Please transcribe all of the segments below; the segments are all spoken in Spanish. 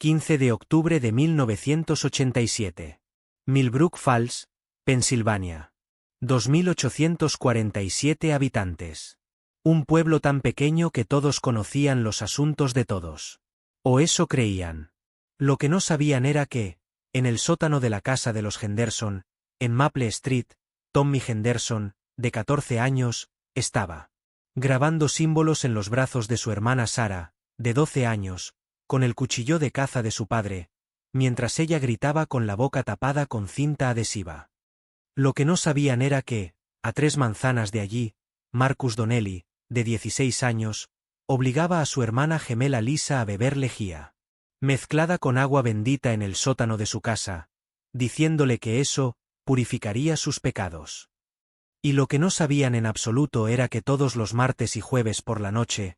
15 de octubre de 1987. Millbrook Falls, Pensilvania. 2.847 habitantes. Un pueblo tan pequeño que todos conocían los asuntos de todos. O eso creían. Lo que no sabían era que, en el sótano de la casa de los Henderson, en Maple Street, Tommy Henderson, de 14 años, estaba grabando símbolos en los brazos de su hermana Sarah, de 12 años, con el cuchillo de caza de su padre, mientras ella gritaba con la boca tapada con cinta adhesiva. Lo que no sabían era que, a 3 manzanas de allí, Marcus Donnelly, de 16 años, obligaba a su hermana gemela Lisa a beber lejía, mezclada con agua bendita en el sótano de su casa, diciéndole que eso purificaría sus pecados. Y lo que no sabían en absoluto era que todos los martes y jueves por la noche,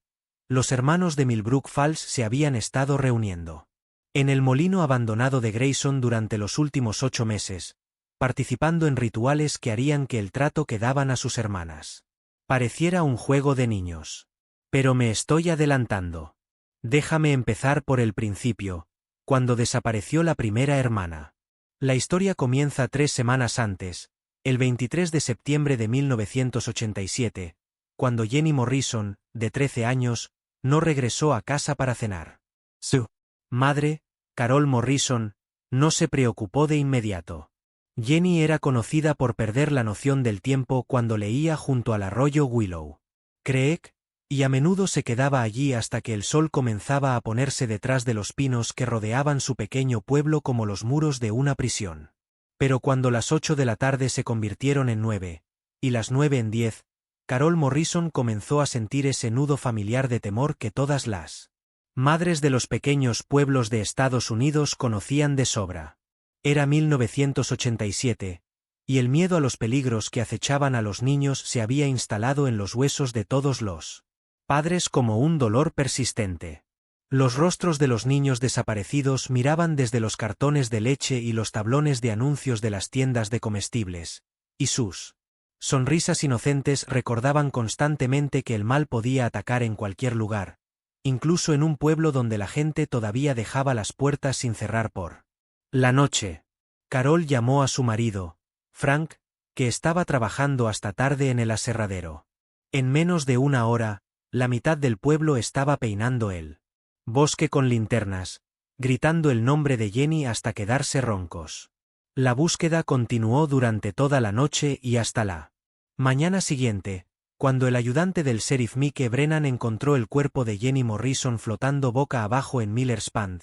los hermanos de Millbrook Falls se habían estado reuniendo en el molino abandonado de Grayson durante los últimos 8 meses, participando en rituales que harían que el trato que daban a sus hermanas pareciera un juego de niños. Pero me estoy adelantando. Déjame empezar por el principio, cuando desapareció la primera hermana. La historia comienza 3 semanas antes, el 23 de septiembre de 1987, cuando Jenny Morrison, de 13 años, no regresó a casa para cenar. Su madre, Carol Morrison, no se preocupó de inmediato. Jenny era conocida por perder la noción del tiempo cuando leía junto al arroyo Willow Creek, y a menudo se quedaba allí hasta que el sol comenzaba a ponerse detrás de los pinos que rodeaban su pequeño pueblo como los muros de una prisión. Pero cuando las 8 de la tarde se convirtieron en 9, y las 9 en 10, Carol Morrison comenzó a sentir ese nudo familiar de temor que todas las madres de los pequeños pueblos de Estados Unidos conocían de sobra. Era 1987, y el miedo a los peligros que acechaban a los niños se había instalado en los huesos de todos los padres como un dolor persistente. Los rostros de los niños desaparecidos miraban desde los cartones de leche y los tablones de anuncios de las tiendas de comestibles, y sus sonrisas inocentes recordaban constantemente que el mal podía atacar en cualquier lugar, incluso en un pueblo donde la gente todavía dejaba las puertas sin cerrar por la noche. Carol llamó a su marido, Frank, que estaba trabajando hasta tarde en el aserradero. En menos de 1 hora, la mitad del pueblo estaba peinando el bosque con linternas, gritando el nombre de Jenny hasta quedarse roncos. La búsqueda continuó durante toda la noche y hasta la mañana siguiente, cuando el ayudante del sheriff Mike Brennan encontró el cuerpo de Jenny Morrison flotando boca abajo en Miller's Pond,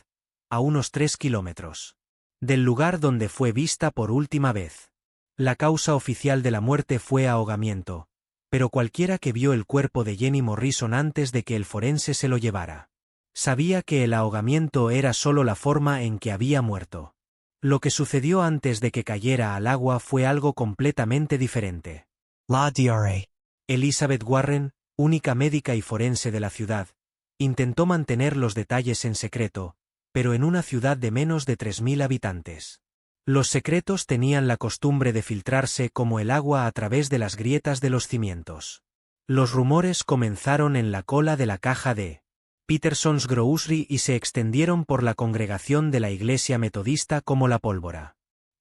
a unos 3 kilómetros del lugar donde fue vista por última vez. La causa oficial de la muerte fue ahogamiento, pero cualquiera que vio el cuerpo de Jenny Morrison antes de que el forense se lo llevara sabía que el ahogamiento era solo la forma en que había muerto. Lo que sucedió antes de que cayera al agua fue algo completamente diferente. La Dra. Elizabeth Warren, única médica y forense de la ciudad, intentó mantener los detalles en secreto, pero en una ciudad de menos de 3.000 habitantes. Los secretos tenían la costumbre de filtrarse como el agua a través de las grietas de los cimientos. Los rumores comenzaron en la cola de la caja de Peterson's Grocery y se extendieron por la congregación de la iglesia metodista como la pólvora.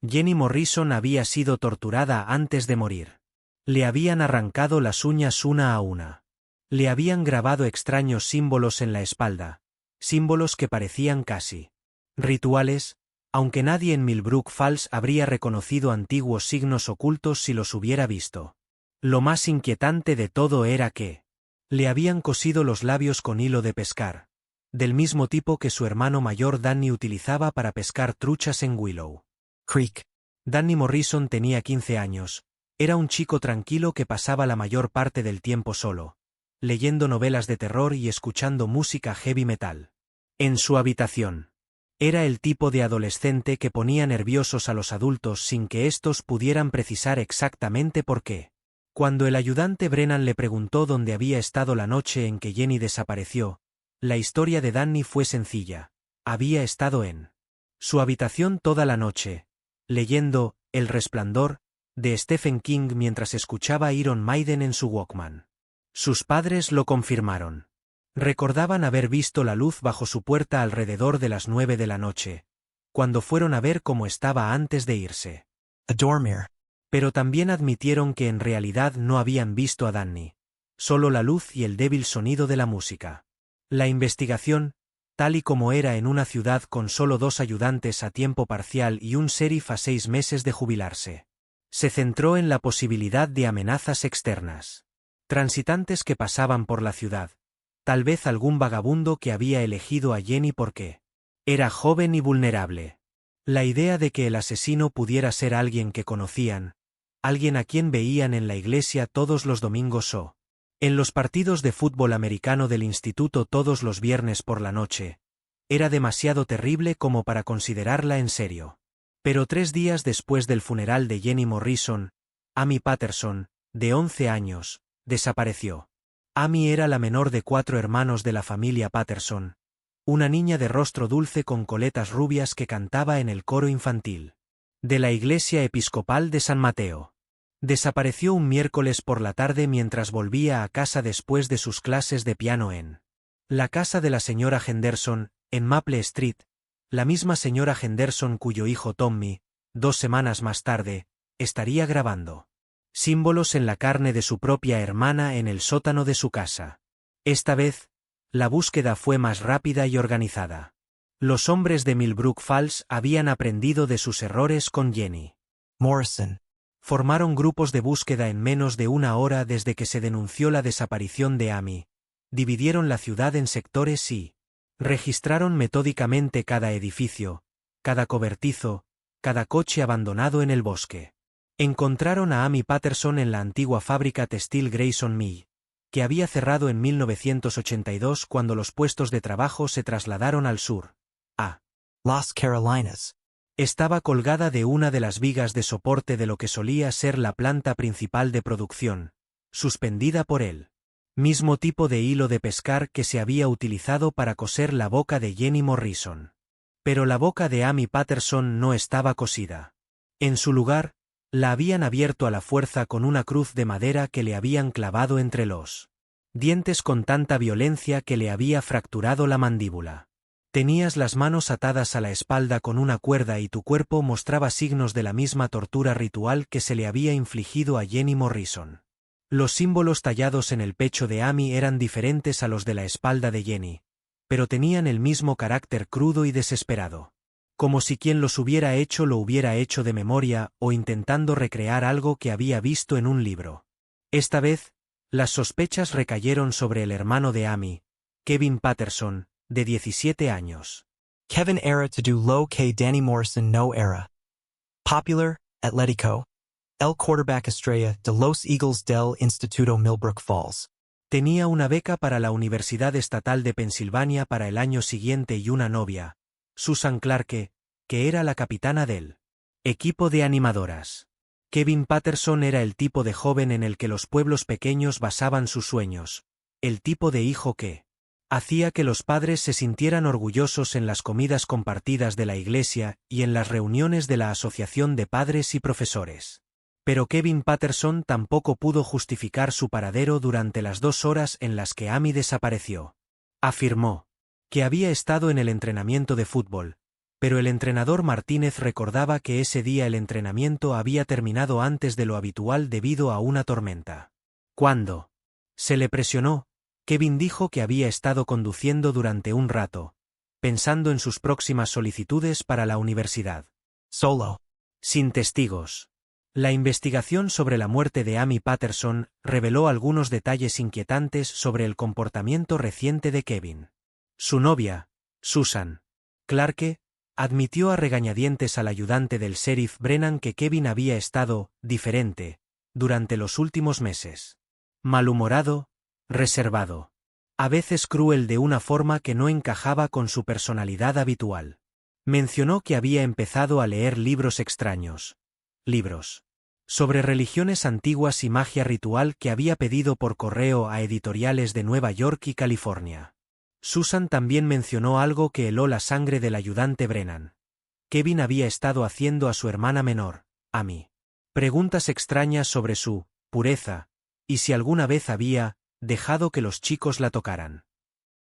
Jenny Morrison había sido torturada antes de morir. Le habían arrancado las uñas una a una. Le habían grabado extraños símbolos en la espalda, símbolos que parecían casi rituales, aunque nadie en Millbrook Falls habría reconocido antiguos signos ocultos si los hubiera visto. Lo más inquietante de todo era que le habían cosido los labios con hilo de pescar, del mismo tipo que su hermano mayor Danny utilizaba para pescar truchas en Willow Creek. Danny Morrison tenía 15 años, era un chico tranquilo que pasaba la mayor parte del tiempo solo, leyendo novelas de terror y escuchando música heavy metal en su habitación. Era el tipo de adolescente que ponía nerviosos a los adultos sin que éstos pudieran precisar exactamente por qué. Cuando el ayudante Brennan le preguntó dónde había estado la noche en que Jenny desapareció, la historia de Danny fue sencilla. Había estado en su habitación toda la noche, leyendo El Resplandor, de Stephen King mientras escuchaba Iron Maiden en su Walkman. Sus padres lo confirmaron. Recordaban haber visto la luz bajo su puerta alrededor de las 9 de la noche, cuando fueron a ver cómo estaba antes de irse. A dormir. Pero también admitieron que en realidad no habían visto a Danny. Solo la luz y el débil sonido de la música. La investigación, tal y como era en una ciudad con solo 2 ayudantes a tiempo parcial y un sheriff a 6 meses de jubilarse, se centró en la posibilidad de amenazas externas. Transitantes que pasaban por la ciudad. Tal vez algún vagabundo que había elegido a Jenny porque era joven y vulnerable. La idea de que el asesino pudiera ser alguien que conocían, alguien a quien veían en la iglesia todos los domingos o en los partidos de fútbol americano del instituto todos los viernes por la noche, era demasiado terrible como para considerarla en serio. Pero 3 días después del funeral de Jenny Morrison, Amy Patterson, de 11 años, desapareció. Amy era la menor de 4 hermanos de la familia Patterson, una niña de rostro dulce con coletas rubias que cantaba en el coro infantil de la Iglesia Episcopal de San Mateo. Desapareció un miércoles por la tarde mientras volvía a casa después de sus clases de piano en la casa de la señora Henderson, en Maple Street, la misma señora Henderson cuyo hijo Tommy, 2 semanas más tarde, estaría grabando símbolos en la carne de su propia hermana en el sótano de su casa. Esta vez, la búsqueda fue más rápida y organizada. Los hombres de Millbrook Falls habían aprendido de sus errores con Jenny Morrison. Formaron grupos de búsqueda en menos de 1 hora desde que se denunció la desaparición de Amy. Dividieron la ciudad en sectores y registraron metódicamente cada edificio, cada cobertizo, cada coche abandonado en el bosque. Encontraron a Amy Patterson en la antigua fábrica textil Grayson Mill, que había cerrado en 1982 cuando los puestos de trabajo se trasladaron al sur, a Las Carolinas. Estaba colgada de una de las vigas de soporte de lo que solía ser la planta principal de producción, suspendida por el mismo tipo de hilo de pescar que se había utilizado para coser la boca de Jenny Morrison. Pero la boca de Amy Patterson no estaba cosida. En su lugar, la habían abierto a la fuerza con una cruz de madera que le habían clavado entre los dientes con tanta violencia que le había fracturado la mandíbula. Tenías las manos atadas a la espalda con una cuerda y tu cuerpo mostraba signos de la misma tortura ritual que se le había infligido a Jenny Morrison. Los símbolos tallados en el pecho de Amy eran diferentes a los de la espalda de Jenny, pero tenían el mismo carácter crudo y desesperado. Como si quien los hubiera hecho lo hubiera hecho de memoria o intentando recrear algo que había visto en un libro. Esta vez, las sospechas recayeron sobre el hermano de Amy, Kevin Patterson, de 17 años. Kevin era to do low K Danny Morrison no era. Popular, Atlético. El quarterback estrella de los Eagles del Instituto Millbrook Falls. Tenía una beca para la Universidad Estatal de Pensilvania para el año siguiente y una novia, Susan Clarke, que era la capitana del equipo de animadoras. Kevin Patterson era el tipo de joven en el que los pueblos pequeños basaban sus sueños, el tipo de hijo que hacía que los padres se sintieran orgullosos en las comidas compartidas de la iglesia y en las reuniones de la Asociación de Padres y Profesores. Pero Kevin Patterson tampoco pudo justificar su paradero durante las 2 horas en las que Amy desapareció. Afirmó que había estado en el entrenamiento de fútbol, pero el entrenador Martínez recordaba que ese día el entrenamiento había terminado antes de lo habitual debido a una tormenta. Cuando se le presionó, Kevin dijo que había estado conduciendo durante un rato, pensando en sus próximas solicitudes para la universidad. Solo. Sin testigos. La investigación sobre la muerte de Amy Patterson reveló algunos detalles inquietantes sobre el comportamiento reciente de Kevin. Su novia, Susan Clarke, admitió a regañadientes al ayudante del sheriff Brennan que Kevin había estado diferente durante los últimos meses. Malhumorado, reservado. A veces cruel de una forma que no encajaba con su personalidad habitual. Mencionó que había empezado a leer libros extraños. Libros sobre religiones antiguas y magia ritual que había pedido por correo a editoriales de Nueva York y California. Susan también mencionó algo que heló la sangre del ayudante Brennan. Kevin había estado haciendo a su hermana menor, Amy, preguntas extrañas sobre su pureza, y si alguna vez había dejado que los chicos la tocaran.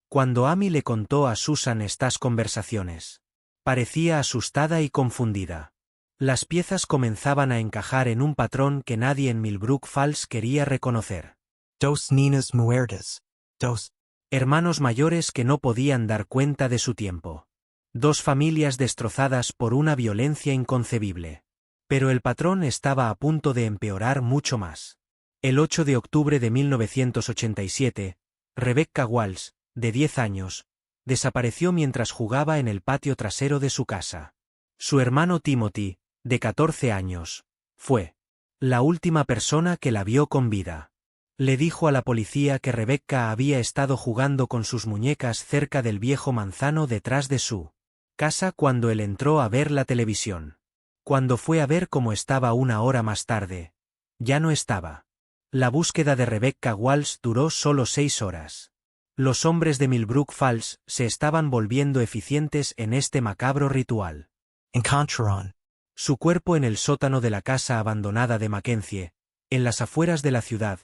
Cuando Amy le contó a Susan estas conversaciones, parecía asustada y confundida. Las piezas comenzaban a encajar en un patrón que nadie en Millbrook Falls quería reconocer. Dos niñas muertas. Dos. Hermanos mayores que no podían dar cuenta de su tiempo. Dos familias destrozadas por una violencia inconcebible. Pero el patrón estaba a punto de empeorar mucho más. El 8 de octubre de 1987, Rebecca Walsh, de 10 años, desapareció mientras jugaba en el patio trasero de su casa. Su hermano Timothy, de 14 años, fue la última persona que la vio con vida. Le dijo a la policía que Rebecca había estado jugando con sus muñecas cerca del viejo manzano detrás de su casa cuando él entró a ver la televisión. Cuando fue a ver cómo estaba una hora más tarde, ya no estaba. La búsqueda de Rebecca Walsh duró solo 6 horas. Los hombres de Millbrook Falls se estaban volviendo eficientes en este macabro ritual. Encontraron Su cuerpo en el sótano de la casa abandonada de Mackenzie, en las afueras de la ciudad,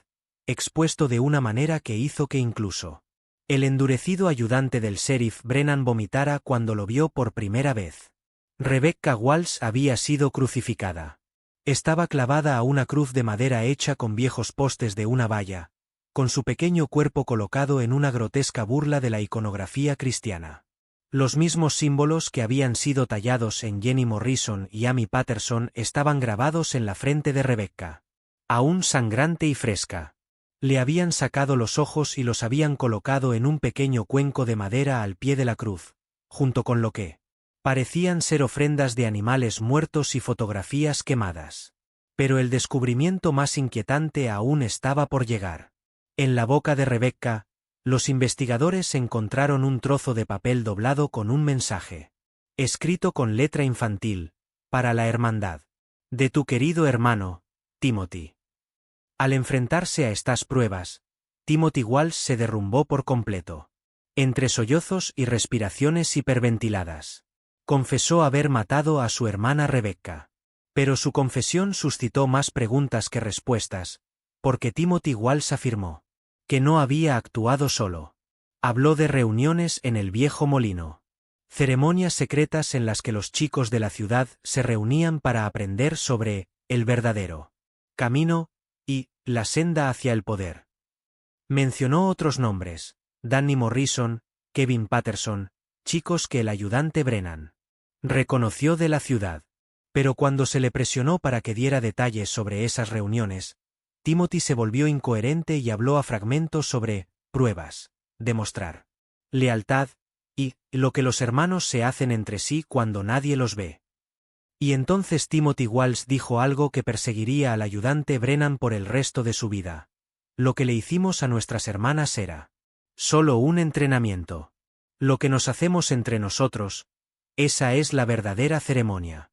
expuesto de una manera que hizo que incluso el endurecido ayudante del sheriff Brennan vomitara cuando lo vio por primera vez. Rebecca Walsh había sido crucificada. Estaba clavada a una cruz de madera hecha con viejos postes de una valla, con su pequeño cuerpo colocado en una grotesca burla de la iconografía cristiana. Los mismos símbolos que habían sido tallados en Jenny Morrison y Amy Patterson estaban grabados en la frente de Rebecca. Aún sangrante y fresca. Le habían sacado los ojos y los habían colocado en un pequeño cuenco de madera al pie de la cruz, junto con lo que parecían ser ofrendas de animales muertos y fotografías quemadas. Pero el descubrimiento más inquietante aún estaba por llegar. En la boca de Rebecca, los investigadores encontraron un trozo de papel doblado con un mensaje, escrito con letra infantil, para la hermandad, de tu querido hermano, Timothy. Al enfrentarse a estas pruebas, Timothy Walsh se derrumbó por completo. Entre sollozos y respiraciones hiperventiladas, confesó haber matado a su hermana Rebecca. Pero su confesión suscitó más preguntas que respuestas, porque Timothy Walsh afirmó que no había actuado solo. Habló de reuniones en el viejo molino. Ceremonias secretas en las que los chicos de la ciudad se reunían para aprender sobre el verdadero camino y la senda hacia el poder. Mencionó otros nombres, Danny Morrison, Kevin Patterson, chicos que el ayudante Brennan reconoció de la ciudad. Pero cuando se le presionó para que diera detalles sobre esas reuniones, Timothy se volvió incoherente y habló a fragmentos sobre pruebas, demostrar lealtad y lo que los hermanos se hacen entre sí cuando nadie los ve. Y entonces Timothy Walsh dijo algo que perseguiría al ayudante Brennan por el resto de su vida. Lo que le hicimos a nuestras hermanas era solo un entrenamiento. Lo que nos hacemos entre nosotros, esa es la verdadera ceremonia.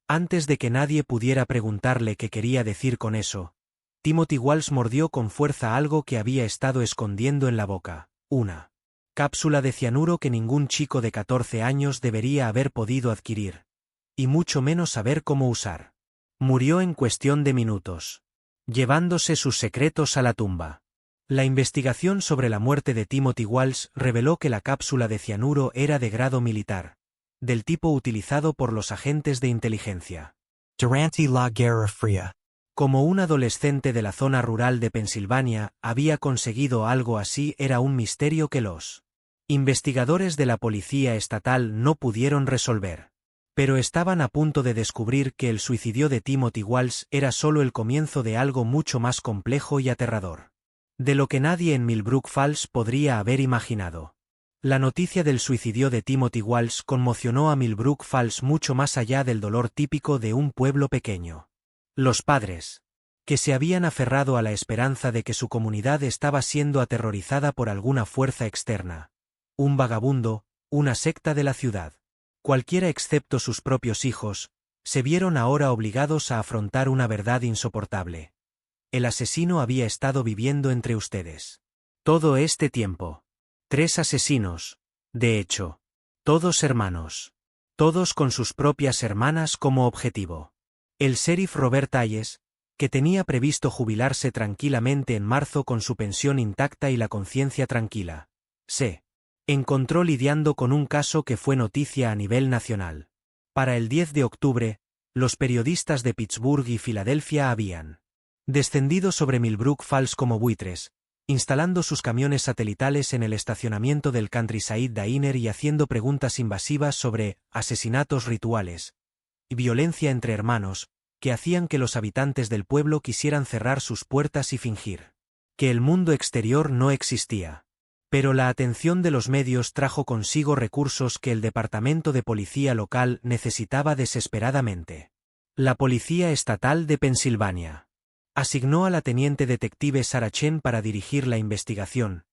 Antes de que nadie pudiera preguntarle qué quería decir con eso, Timothy Walsh mordió con fuerza algo que había estado escondiendo en la boca, una cápsula de cianuro que ningún chico de 14 años debería haber podido adquirir, y mucho menos saber cómo usar. Murió en cuestión de minutos, llevándose sus secretos a la tumba. La investigación sobre la muerte de Timothy Walsh reveló que la cápsula de cianuro era de grado militar, del tipo utilizado por los agentes de inteligencia. durante la Guerra Fría. Como un adolescente de la zona rural de Pensilvania había conseguido algo así era un misterio que los investigadores de la policía estatal no pudieron resolver. Pero estaban a punto de descubrir que el suicidio de Timothy Walsh era solo el comienzo de algo mucho más complejo y aterrador, de lo que nadie en Millbrook Falls podría haber imaginado. La noticia del suicidio de Timothy Walsh conmocionó a Millbrook Falls mucho más allá del dolor típico de un pueblo pequeño. Los padres, que se habían aferrado a la esperanza de que su comunidad estaba siendo aterrorizada por alguna fuerza externa, un vagabundo, una secta de la ciudad, cualquiera excepto sus propios hijos, se vieron ahora obligados a afrontar una verdad insoportable. El asesino había estado viviendo entre ustedes todo este tiempo. 3 asesinos, de hecho, todos hermanos, todos con sus propias hermanas como objetivo. El sheriff Robert Hayes, que tenía previsto jubilarse tranquilamente en marzo con su pensión intacta y la conciencia tranquila, se encontró lidiando con un caso que fue noticia a nivel nacional. Para el 10 de octubre, los periodistas de Pittsburgh y Filadelfia habían descendido sobre Millbrook Falls como buitres, instalando sus camiones satelitales en el estacionamiento del Countryside Diner y haciendo preguntas invasivas sobre asesinatos rituales y violencia entre hermanos, que hacían que los habitantes del pueblo quisieran cerrar sus puertas y fingir que el mundo exterior no existía. Pero la atención de los medios trajo consigo recursos que el departamento de policía local necesitaba desesperadamente. La Policía Estatal de Pensilvania asignó a la teniente detective Sarah Chen para dirigir la investigación,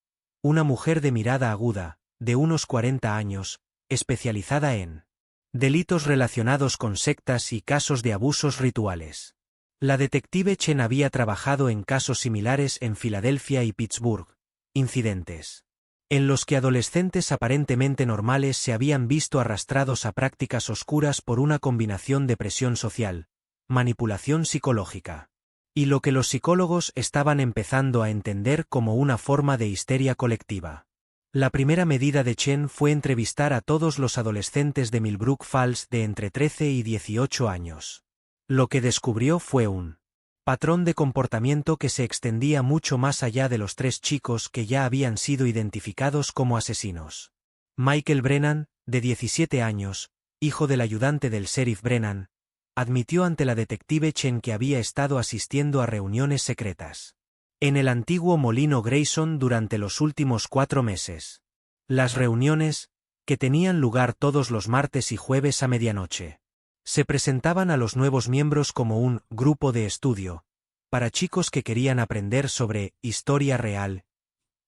una mujer de mirada aguda, de unos 40 años, especializada en delitos relacionados con sectas y casos de abusos rituales. La detective Chen había trabajado en casos similares en Filadelfia y Pittsburgh, incidentes en los que adolescentes aparentemente normales se habían visto arrastrados a prácticas oscuras por una combinación de presión social, manipulación psicológica, y lo que los psicólogos estaban empezando a entender como una forma de histeria colectiva. La primera medida de Chen fue entrevistar a todos los adolescentes de Millbrook Falls de entre 13 y 18 años. Lo que descubrió fue un patrón de comportamiento que se extendía mucho más allá de los 3 chicos que ya habían sido identificados como asesinos. Michael Brennan, de 17 años, hijo del ayudante del sheriff Brennan, admitió ante la detective Chen que había estado asistiendo a reuniones secretas en el antiguo molino Grayson durante los últimos 4 meses. Las reuniones, que tenían lugar todos los martes y jueves a medianoche, se presentaban a los nuevos miembros como un grupo de estudio, para chicos que querían aprender sobre historia real,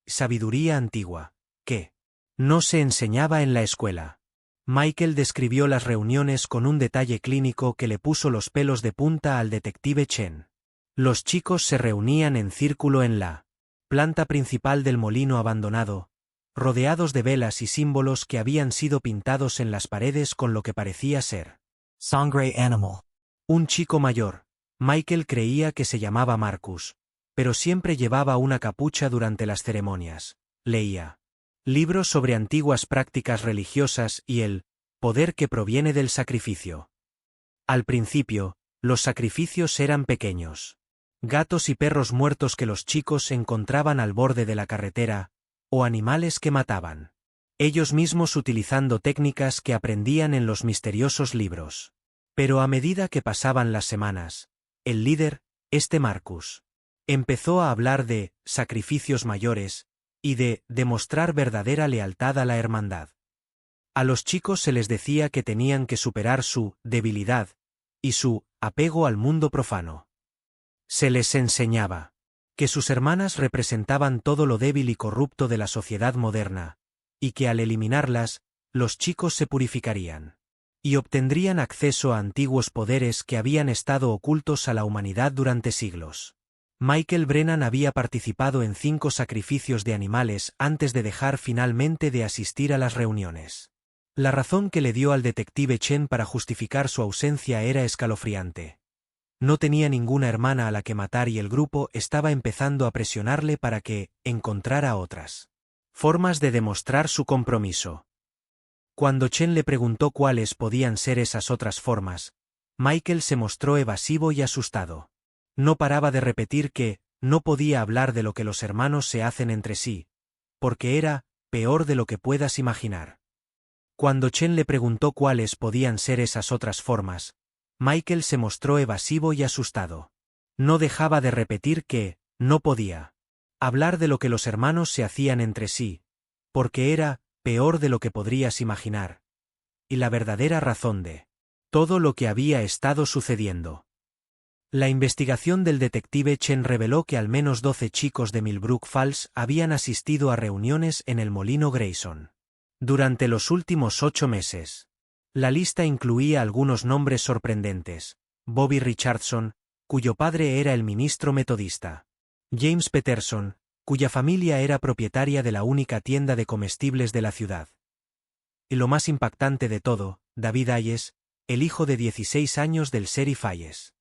sabiduría antigua, que no se enseñaba en la escuela. Michael describió las reuniones con un detalle clínico que le puso los pelos de punta al detective Chen. Los chicos se reunían en círculo en la planta principal del molino abandonado, rodeados de velas y símbolos que habían sido pintados en las paredes con lo que parecía ser Sangre animal. un chico mayor. Michael creía que se llamaba Marcus, pero siempre llevaba una capucha durante las ceremonias. Leía libros sobre antiguas prácticas religiosas y el poder que proviene del sacrificio. Al principio, los sacrificios eran pequeños gatos y perros muertos que los chicos encontraban al borde de la carretera, o animales que mataban ellos mismos utilizando técnicas que aprendían en los misteriosos libros. Pero a medida que pasaban las semanas, el líder, Marcus, empezó a hablar de sacrificios mayores y de demostrar verdadera lealtad a la hermandad. A los chicos se les decía que tenían que superar su debilidad y su apego al mundo profano. Se les enseñaba que sus hermanas representaban todo lo débil y corrupto de la sociedad moderna, y que al eliminarlas, los chicos se purificarían y obtendrían acceso a antiguos poderes que habían estado ocultos a la humanidad durante siglos. Michael Brennan había participado en 5 sacrificios de animales antes de dejar finalmente de asistir a las reuniones. La razón que le dio al detective Chen para justificar su ausencia era escalofriante. No tenía ninguna hermana a la que matar y el grupo estaba empezando a presionarle para que encontrara otras formas de demostrar su compromiso. Cuando Chen le preguntó cuáles podían ser esas otras formas, Michael se mostró evasivo y asustado. No paraba de repetir que no podía hablar de lo que los hermanos se hacen entre sí, porque era peor de lo que puedas imaginar. Cuando Chen le preguntó cuáles podían ser esas otras formas, Michael se mostró evasivo y asustado. No dejaba de repetir que no podía hablar de lo que los hermanos se hacían entre sí, porque era peor de lo que podrías imaginar, y la verdadera razón de todo lo que había estado sucediendo. La investigación del detective Chen reveló que al menos 12 chicos de Millbrook Falls habían asistido a reuniones en el molino Grayson durante los últimos 8 meses. La lista incluía algunos nombres sorprendentes: Bobby Richardson, cuyo padre era el ministro metodista; James Peterson, cuya familia era propietaria de la única tienda de comestibles de la ciudad; y lo más impactante de todo, David Ayes, el hijo de 16 años del sheriff Ayes.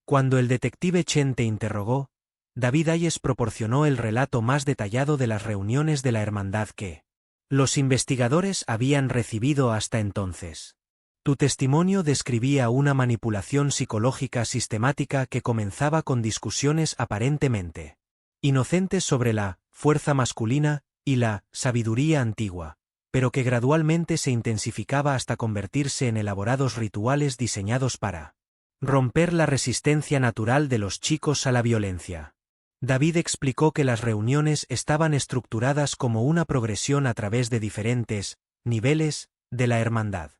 Cuando el detective Chen te interrogó, David Ayes proporcionó el relato más detallado de las reuniones de la hermandad que Los investigadores habían recibido hasta entonces. Tu testimonio describía una manipulación psicológica sistemática que comenzaba con discusiones aparentemente inocentes sobre la fuerza masculina y la sabiduría antigua, pero que gradualmente se intensificaba hasta convertirse en elaborados rituales diseñados para romper la resistencia natural de los chicos a la violencia. David explicó que las reuniones estaban estructuradas como una progresión a través de diferentes niveles de la hermandad.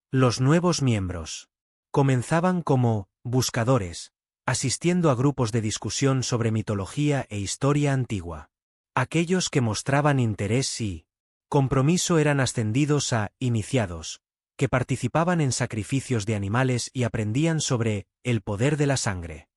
Los nuevos miembros comenzaban como buscadores, asistiendo a grupos de discusión sobre mitología e historia antigua. Aquellos que mostraban interés y compromiso eran ascendidos a iniciados, que participaban en sacrificios de animales y aprendían sobre el poder de la sangre.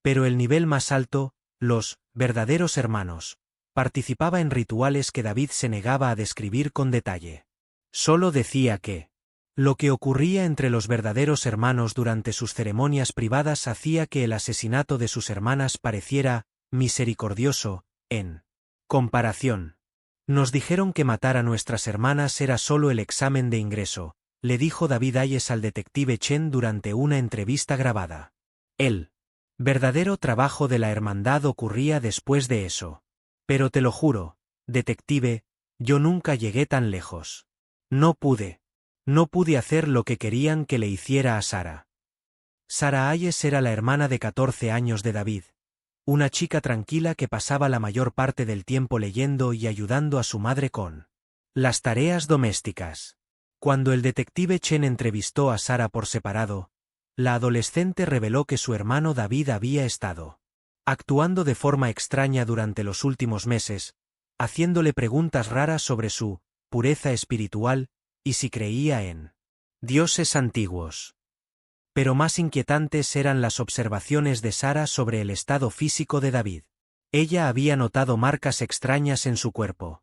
Pero el nivel más alto, los verdaderos hermanos, participaba en rituales que David se negaba a describir con detalle. Solo decía que lo que ocurría entre los verdaderos hermanos durante sus ceremonias privadas hacía que el asesinato de sus hermanas pareciera misericordioso, en comparación. Nos dijeron que matar a nuestras hermanas era solo el examen de ingreso, le dijo David Hayes al detective Chen durante una entrevista grabada. El verdadero trabajo de la hermandad ocurría después de eso. Pero te lo juro, detective, yo nunca llegué tan lejos. No pude hacer lo que querían que le hiciera a Sarah. Sarah Hayes era la hermana de 14 años de David, una chica tranquila que pasaba la mayor parte del tiempo leyendo y ayudando a su madre con las tareas domésticas. Cuando el detective Chen entrevistó a Sarah por separado, la adolescente reveló que su hermano David había estado actuando de forma extraña durante los últimos meses, haciéndole preguntas raras sobre su pureza espiritual y si creía en dioses antiguos. Pero más inquietantes eran las observaciones de Sarah sobre el estado físico de David. Ella había notado marcas extrañas en su cuerpo,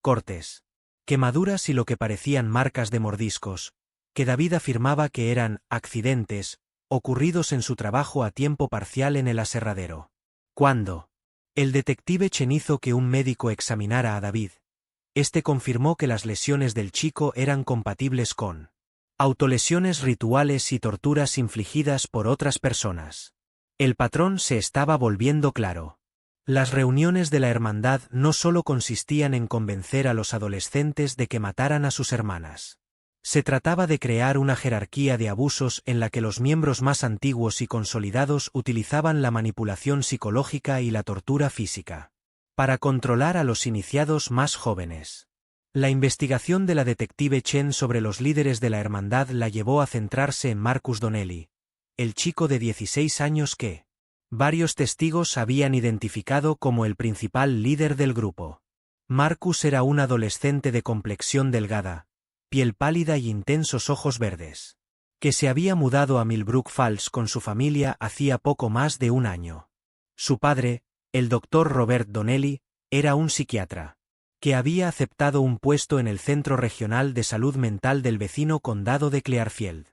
cortes, quemaduras y lo que parecían marcas de mordiscos, que David afirmaba que eran accidentes, ocurridos en su trabajo a tiempo parcial en el aserradero. Cuando el detective Chen hizo que un médico examinara a David, este confirmó que las lesiones del chico eran compatibles con autolesiones rituales y torturas infligidas por otras personas. El patrón se estaba volviendo claro. Las reuniones de la hermandad no solo consistían en convencer a los adolescentes de que mataran a sus hermanas. Se trataba de crear una jerarquía de abusos en la que los miembros más antiguos y consolidados utilizaban la manipulación psicológica y la tortura física para controlar a los iniciados más jóvenes. La investigación de la detective Chen sobre los líderes de la hermandad la llevó a centrarse en Marcus Donnelly, el chico de 16 años que varios testigos habían identificado como el principal líder del grupo. Marcus era un adolescente de complexión delgada, piel pálida y intensos ojos verdes, que se había mudado a Millbrook Falls con su familia hacía poco más de un año. Su padre, el doctor Robert Donnelly, era un psiquiatra que había aceptado un puesto en el Centro Regional de Salud Mental del vecino condado de Clearfield.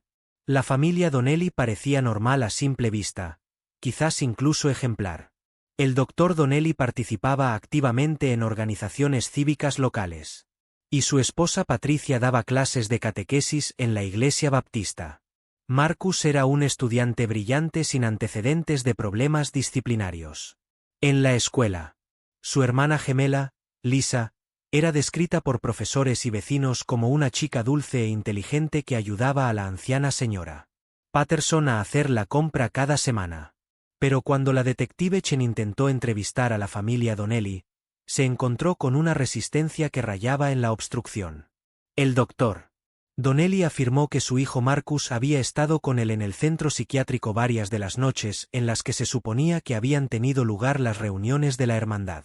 La familia Donnelly parecía normal a simple vista, quizás incluso ejemplar. El doctor Donnelly participaba activamente en organizaciones cívicas locales, y su esposa Patricia daba clases de catequesis en la iglesia baptista. Marcus era un estudiante brillante sin antecedentes de problemas disciplinarios. En la escuela, su hermana gemela, Lisa, era descrita por profesores y vecinos como una chica dulce e inteligente que ayudaba a la anciana señora Patterson a hacer la compra cada semana. Pero cuando la detective Chen intentó entrevistar a la familia Donnelly, se encontró con una resistencia que rayaba en la obstrucción. El doctor Donnelly afirmó que su hijo Marcus había estado con él en el centro psiquiátrico varias de las noches en las que se suponía que habían tenido lugar las reuniones de la hermandad.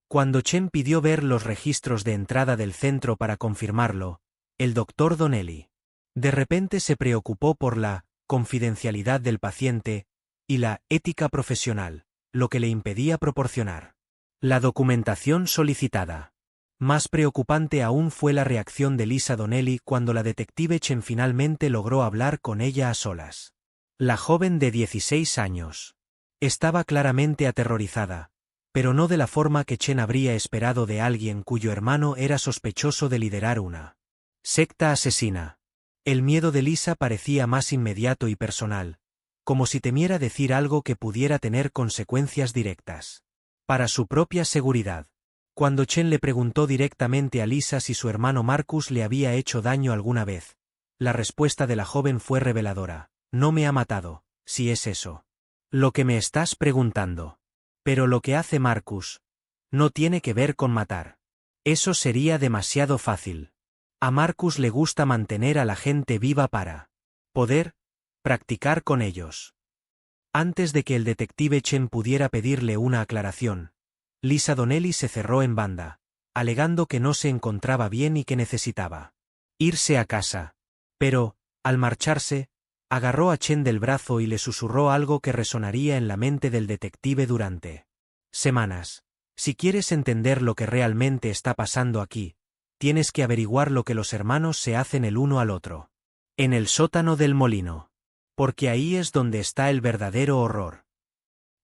Cuando Chen pidió ver los registros de entrada del centro para confirmarlo, el doctor Donnelly de repente se preocupó por la confidencialidad del paciente y la ética profesional, lo que le impedía proporcionar la documentación solicitada. Más preocupante aún fue la reacción de Lisa Donnelly cuando la detective Chen finalmente logró hablar con ella a solas. La joven de 16 años estaba claramente aterrorizada, pero no de la forma que Chen habría esperado de alguien cuyo hermano era sospechoso de liderar una secta asesina. El miedo de Lisa parecía más inmediato y personal, como si temiera decir algo que pudiera tener consecuencias directas para su propia seguridad. Cuando Chen le preguntó directamente a Lisa si su hermano Marcus le había hecho daño alguna vez, la respuesta de la joven fue reveladora: no me ha matado, si es eso lo que me estás preguntando. Pero lo que hace Marcus no tiene que ver con matar. Eso sería demasiado fácil. A Marcus le gusta mantener a la gente viva para poder practicar con ellos. Antes de que el detective Chen pudiera pedirle una aclaración, Lisa Donnelly se cerró en banda, alegando que no se encontraba bien y que necesitaba irse a casa. Pero, al marcharse, agarró a Chen del brazo y le susurró algo que resonaría en la mente del detective durante semanas. Si quieres entender lo que realmente está pasando aquí, tienes que averiguar lo que los hermanos se hacen el uno al otro. En el sótano del molino. Porque ahí es donde está el verdadero horror.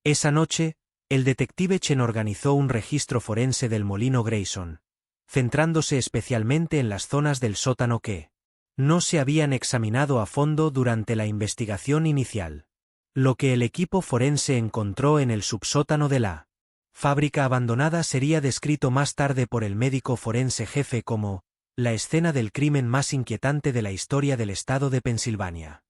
Esa noche, el detective Chen organizó un registro forense del molino Grayson, centrándose especialmente en las zonas del sótano que no se habían examinado a fondo durante la investigación inicial. Lo que el equipo forense encontró en el subsótano de la fábrica abandonada sería descrito más tarde por el médico forense jefe como la escena del crimen más inquietante de la historia del estado de Pensilvania.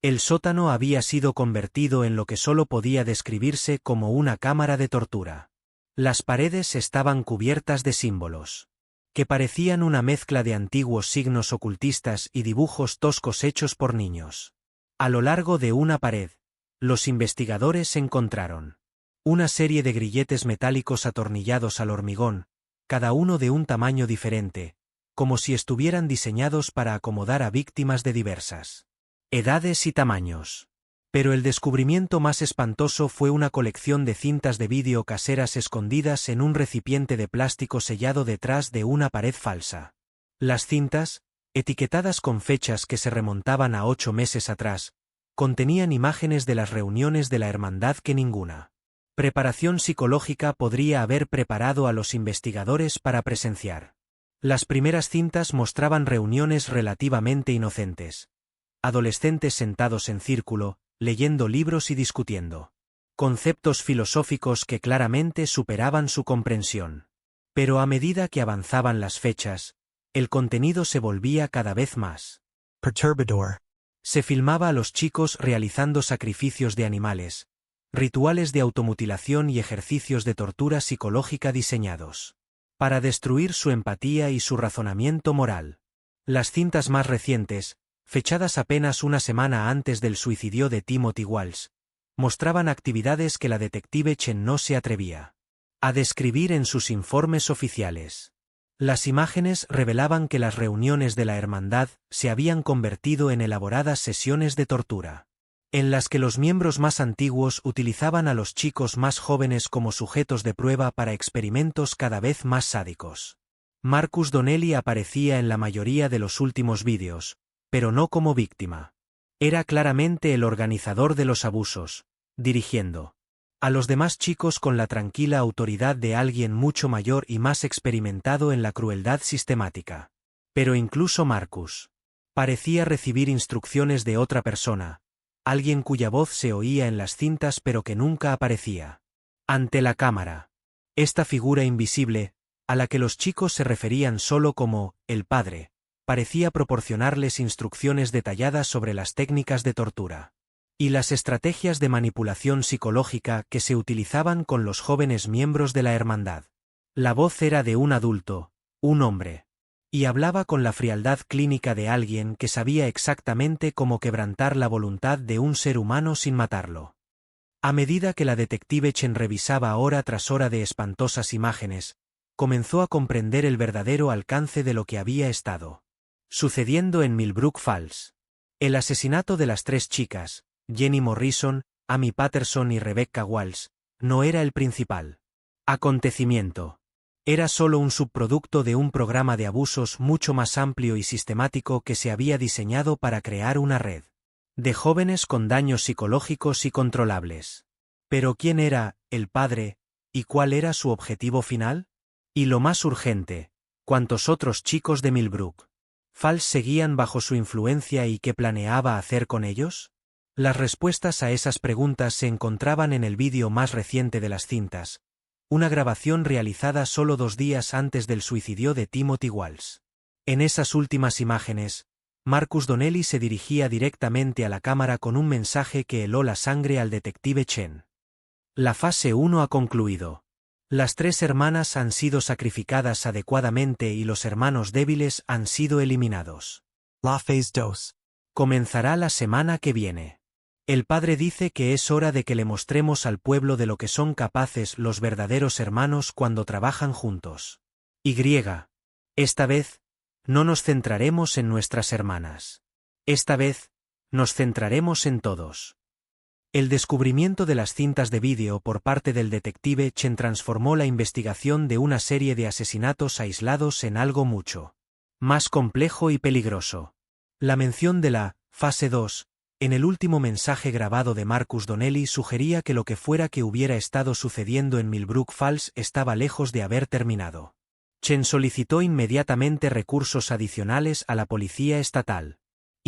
El sótano había sido convertido en lo que solo podía describirse como una cámara de tortura. Las paredes estaban cubiertas de símbolos que parecían una mezcla de antiguos signos ocultistas y dibujos toscos hechos por niños. A lo largo de una pared, los investigadores encontraron una serie de grilletes metálicos atornillados al hormigón, cada uno de un tamaño diferente, como si estuvieran diseñados para acomodar a víctimas de diversas edades y tamaños. Pero el descubrimiento más espantoso fue una colección de cintas de vídeo caseras escondidas en un recipiente de plástico sellado detrás de una pared falsa. Las cintas, etiquetadas con fechas que se remontaban a 8 meses atrás, contenían imágenes de las reuniones de la hermandad que ninguna preparación psicológica podría haber preparado a los investigadores para presenciar. Las primeras cintas mostraban reuniones relativamente inocentes. Adolescentes sentados en círculo, leyendo libros y discutiendo conceptos filosóficos que claramente superaban su comprensión. Pero a medida que avanzaban las fechas, el contenido se volvía cada vez más perturbador. Se filmaba a los chicos realizando sacrificios de animales, rituales de automutilación y ejercicios de tortura psicológica diseñados para destruir su empatía y su razonamiento moral. Las cintas más recientes, fechadas apenas una semana antes del suicidio de Timothy Walsh, mostraban actividades que la detective Chen no se atrevía a describir en sus informes oficiales. Las imágenes revelaban que las reuniones de la hermandad se habían convertido en elaboradas sesiones de tortura, en las que los miembros más antiguos utilizaban a los chicos más jóvenes como sujetos de prueba para experimentos cada vez más sádicos. Marcus Donnelly aparecía en la mayoría de los últimos vídeos, pero no como víctima. Era claramente el organizador de los abusos, dirigiendo a los demás chicos con la tranquila autoridad de alguien mucho mayor y más experimentado en la crueldad sistemática. Pero incluso Marcus parecía recibir instrucciones de otra persona, alguien cuya voz se oía en las cintas pero que nunca aparecía ante la cámara. Esta figura invisible, a la que los chicos se referían solo como el padre, parecía proporcionarles instrucciones detalladas sobre las técnicas de tortura y las estrategias de manipulación psicológica que se utilizaban con los jóvenes miembros de la hermandad. La voz era de un adulto, un hombre, y hablaba con la frialdad clínica de alguien que sabía exactamente cómo quebrantar la voluntad de un ser humano sin matarlo. A medida que la detective Chen revisaba hora tras hora de espantosas imágenes, comenzó a comprender el verdadero alcance de lo que había estado sucediendo en Millbrook Falls. El asesinato de las 3 chicas, Jenny Morrison, Amy Patterson y Rebecca Walsh, no era el principal acontecimiento. Era solo un subproducto de un programa de abusos mucho más amplio y sistemático que se había diseñado para crear una red de jóvenes con daños psicológicos y controlables. Pero ¿quién era el padre ¿Y cuál era su objetivo final? Y lo más urgente, ¿cuántos otros chicos de Millbrook Falls seguían bajo su influencia y qué planeaba hacer con ellos? Las respuestas a esas preguntas se encontraban en el vídeo más reciente de las cintas, una grabación realizada solo 2 días antes del suicidio de Timothy Walsh. En esas últimas imágenes, Marcus Donnelly se dirigía directamente a la cámara con un mensaje que heló la sangre al detective Chen. La fase 1 ha concluido. Las 3 hermanas han sido sacrificadas adecuadamente y los hermanos débiles han sido eliminados. La phase 2. Comenzará la semana que viene. El padre dice que es hora de que le mostremos al pueblo de lo que son capaces los verdaderos hermanos cuando trabajan juntos. Y. Esta vez, no nos centraremos en nuestras hermanas. Esta vez, nos centraremos en todos. El descubrimiento de las cintas de vídeo por parte del detective Chen transformó la investigación de una serie de asesinatos aislados en algo mucho más complejo y peligroso. La mención de la fase 2 en el último mensaje grabado de Marcus Donnelly sugería que lo que fuera que hubiera estado sucediendo en Millbrook Falls estaba lejos de haber terminado. Chen solicitó inmediatamente recursos adicionales a la policía estatal,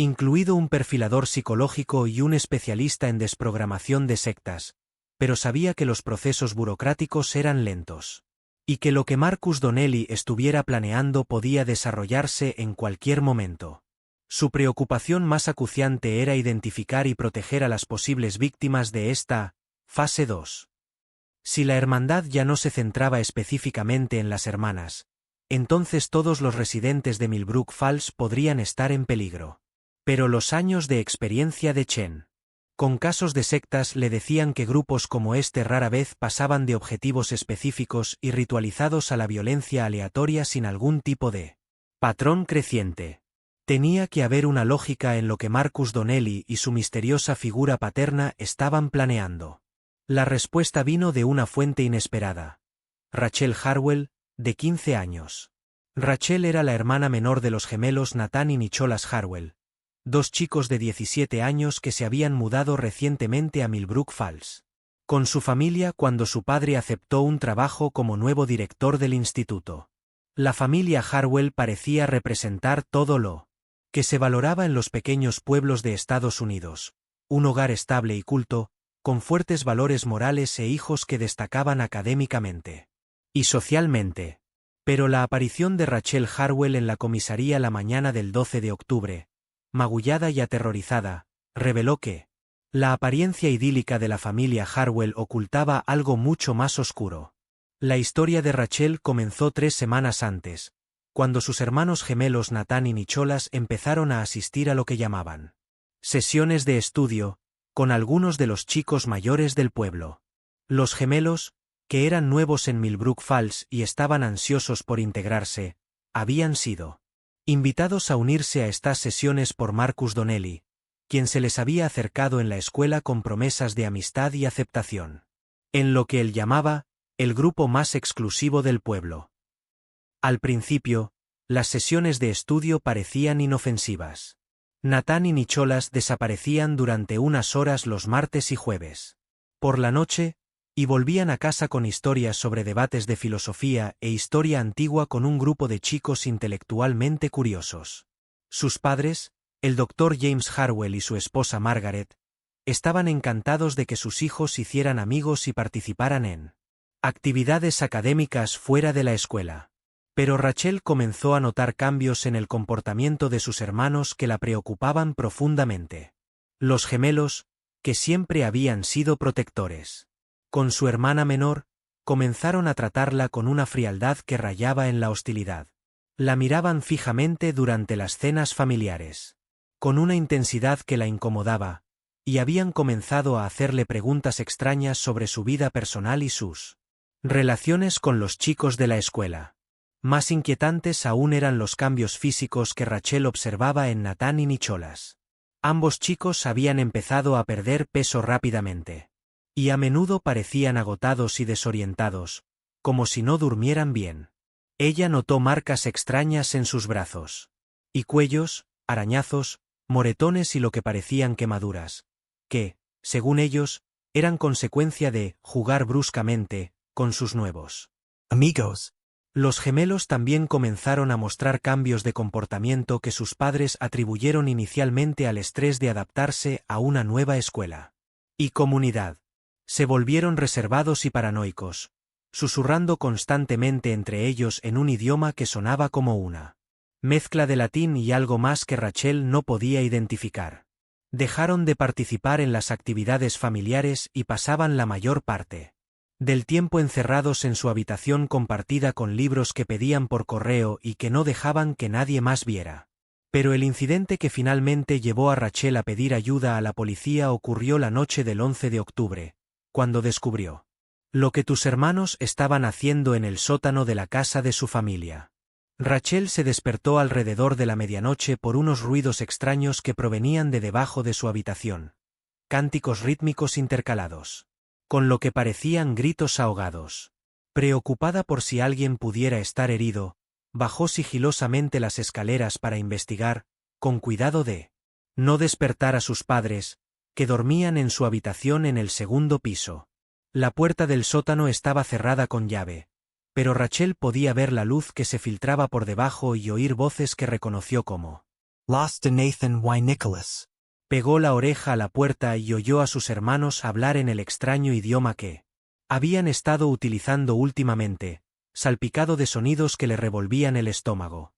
incluido un perfilador psicológico y un especialista en desprogramación de sectas, pero sabía que los procesos burocráticos eran lentos, y que lo que Marcus Donnelly estuviera planeando podía desarrollarse en cualquier momento. Su preocupación más acuciante era identificar y proteger a las posibles víctimas de esta fase 2. Si la hermandad ya no se centraba específicamente en las hermanas, entonces todos los residentes de Millbrook Falls podrían estar en peligro. Pero los años de experiencia de Chen con casos de sectas le decían que grupos como este rara vez pasaban de objetivos específicos y ritualizados a la violencia aleatoria sin algún tipo de patrón creciente. Tenía que haber una lógica en lo que Marcus Donnelly y su misteriosa figura paterna estaban planeando. La respuesta vino de una fuente inesperada. Rachel Harwell, de 15 años. Rachel era la hermana menor de los gemelos Nathan y Nicholas Harwell, 2 chicos de 17 años que se habían mudado recientemente a Millbrook Falls con su familia cuando su padre aceptó un trabajo como nuevo director del instituto. La familia Harwell parecía representar todo lo que se valoraba en los pequeños pueblos de Estados Unidos, un hogar estable y culto, con fuertes valores morales e hijos que destacaban académicamente y socialmente. Pero la aparición de Rachel Harwell en la comisaría la mañana del 12 de octubre, magullada y aterrorizada, reveló que la apariencia idílica de la familia Harwell ocultaba algo mucho más oscuro. La historia de Rachel comenzó 3 semanas antes, cuando sus hermanos gemelos Nathan y Nicholas empezaron a asistir a lo que llamaban sesiones de estudio, con algunos de los chicos mayores del pueblo. Los gemelos, que eran nuevos en Millbrook Falls y estaban ansiosos por integrarse, habían sido invitados a unirse a estas sesiones por Marcus Donnelly, quien se les había acercado en la escuela con promesas de amistad y aceptación, en lo que él llamaba el grupo más exclusivo del pueblo. Al principio, las sesiones de estudio parecían inofensivas. Nathan y Nicholas desaparecían durante unas horas los martes y jueves por la noche, y volvían a casa con historias sobre debates de filosofía e historia antigua con un grupo de chicos intelectualmente curiosos. Sus padres, el Dr. James Harwell y su esposa Margaret, estaban encantados de que sus hijos hicieran amigos y participaran en actividades académicas fuera de la escuela. Pero Rachel comenzó a notar cambios en el comportamiento de sus hermanos que la preocupaban profundamente. Los gemelos, que siempre habían sido protectores con su hermana menor, comenzaron a tratarla con una frialdad que rayaba en la hostilidad. La miraban fijamente durante las cenas familiares, con una intensidad que la incomodaba, y habían comenzado a hacerle preguntas extrañas sobre su vida personal y sus relaciones con los chicos de la escuela. Más inquietantes aún eran los cambios físicos que Rachel observaba en Nathan y Nicholas. Ambos chicos habían empezado a perder peso rápidamente, y a menudo parecían agotados y desorientados, como si no durmieran bien. Ella notó marcas extrañas en sus brazos y cuellos, arañazos, moretones y lo que parecían quemaduras, que, según ellos, eran consecuencia de jugar bruscamente con sus nuevos amigos. Los gemelos también comenzaron a mostrar cambios de comportamiento que sus padres atribuyeron inicialmente al estrés de adaptarse a una nueva escuela y comunidad. Se volvieron reservados y paranoicos, susurrando constantemente entre ellos en un idioma que sonaba como una mezcla de latín y algo más que Rachel no podía identificar. Dejaron de participar en las actividades familiares y pasaban la mayor parte del tiempo encerrados en su habitación compartida con libros que pedían por correo y que no dejaban que nadie más viera. Pero el incidente que finalmente llevó a Rachel a pedir ayuda a la policía ocurrió la noche del 11 de octubre, cuando descubrió lo que tus hermanos estaban haciendo en el sótano de la casa de su familia. Rachel se despertó alrededor de la medianoche por unos ruidos extraños que provenían de debajo de su habitación. Cánticos rítmicos intercalados con lo que parecían gritos ahogados. Preocupada por si alguien pudiera estar herido, bajó sigilosamente las escaleras para investigar, con cuidado de no despertar a sus padres, que dormían en su habitación en el segundo piso. La puerta del sótano estaba cerrada con llave, pero Rachel podía ver la luz que se filtraba por debajo y oír voces que reconoció como Lost to Nathan Y. Nicholas. Pegó la oreja a la puerta y oyó a sus hermanos hablar en el extraño idioma que habían estado utilizando últimamente, salpicado de sonidos que le revolvían el estómago.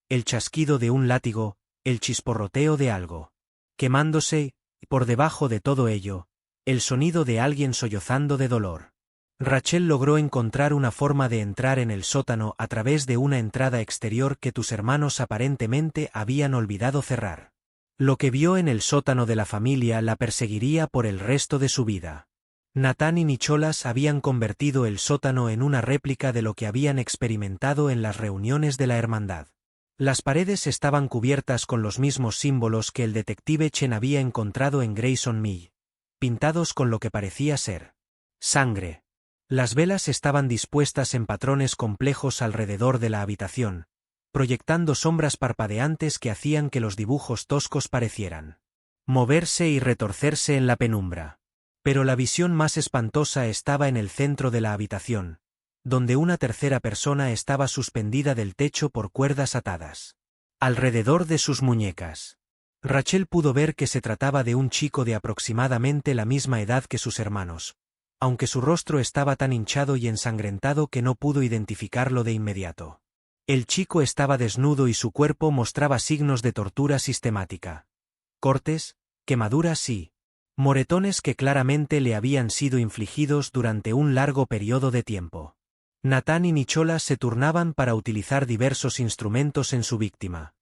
El chasquido de un látigo, el chisporroteo de algo quemándose, y por debajo de todo ello, el sonido de alguien sollozando de dolor. Rachel logró encontrar una forma de entrar en el sótano a través de una entrada exterior que tus hermanos aparentemente habían olvidado cerrar. Lo que vio en el sótano de la familia la perseguiría por el resto de su vida. Nathan y Nicholas habían convertido el sótano en una réplica de lo que habían experimentado en las reuniones de la hermandad. Las paredes estaban cubiertas con los mismos símbolos que el detective Chen había encontrado en Grayson Mill, pintados con lo que parecía ser sangre. Las velas estaban dispuestas en patrones complejos alrededor de la habitación, proyectando sombras parpadeantes que hacían que los dibujos toscos parecieran moverse y retorcerse en la penumbra. Pero la visión más espantosa estaba en el centro de la habitación, donde una tercera persona estaba suspendida del techo por cuerdas atadas alrededor de sus muñecas. Rachel pudo ver que se trataba de un chico de aproximadamente la misma edad que sus hermanos, aunque su rostro estaba tan hinchado y ensangrentado que no pudo identificarlo de inmediato. El chico estaba desnudo y su cuerpo mostraba signos de tortura sistemática. Cortes, quemaduras y moretones que claramente le habían sido infligidos durante un largo periodo de tiempo. Nathan y Nicholas se turnaban para utilizar diversos instrumentos en su víctima.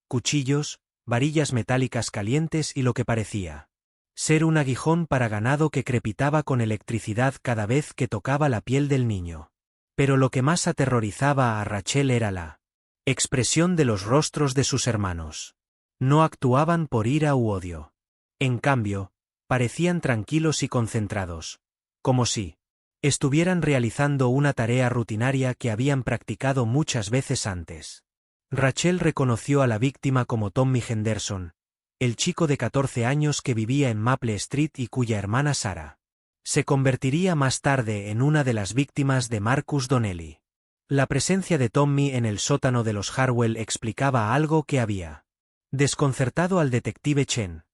Cuchillos, varillas metálicas calientes y lo que parecía ser un aguijón para ganado que crepitaba con electricidad cada vez que tocaba la piel del niño. Pero lo que más aterrorizaba a Rachel era la expresión de los rostros de sus hermanos. No actuaban por ira u odio. En cambio, parecían tranquilos y concentrados, como si estuvieran realizando una tarea rutinaria que habían practicado muchas veces antes. Rachel reconoció a la víctima como Tommy Henderson, el chico de 14 años que vivía en Maple Street y cuya hermana Sarah se convertiría más tarde en una de las víctimas de Marcus Donnelly. La presencia de Tommy en el sótano de los Harwell explicaba algo que había desconcertado al detective Chen.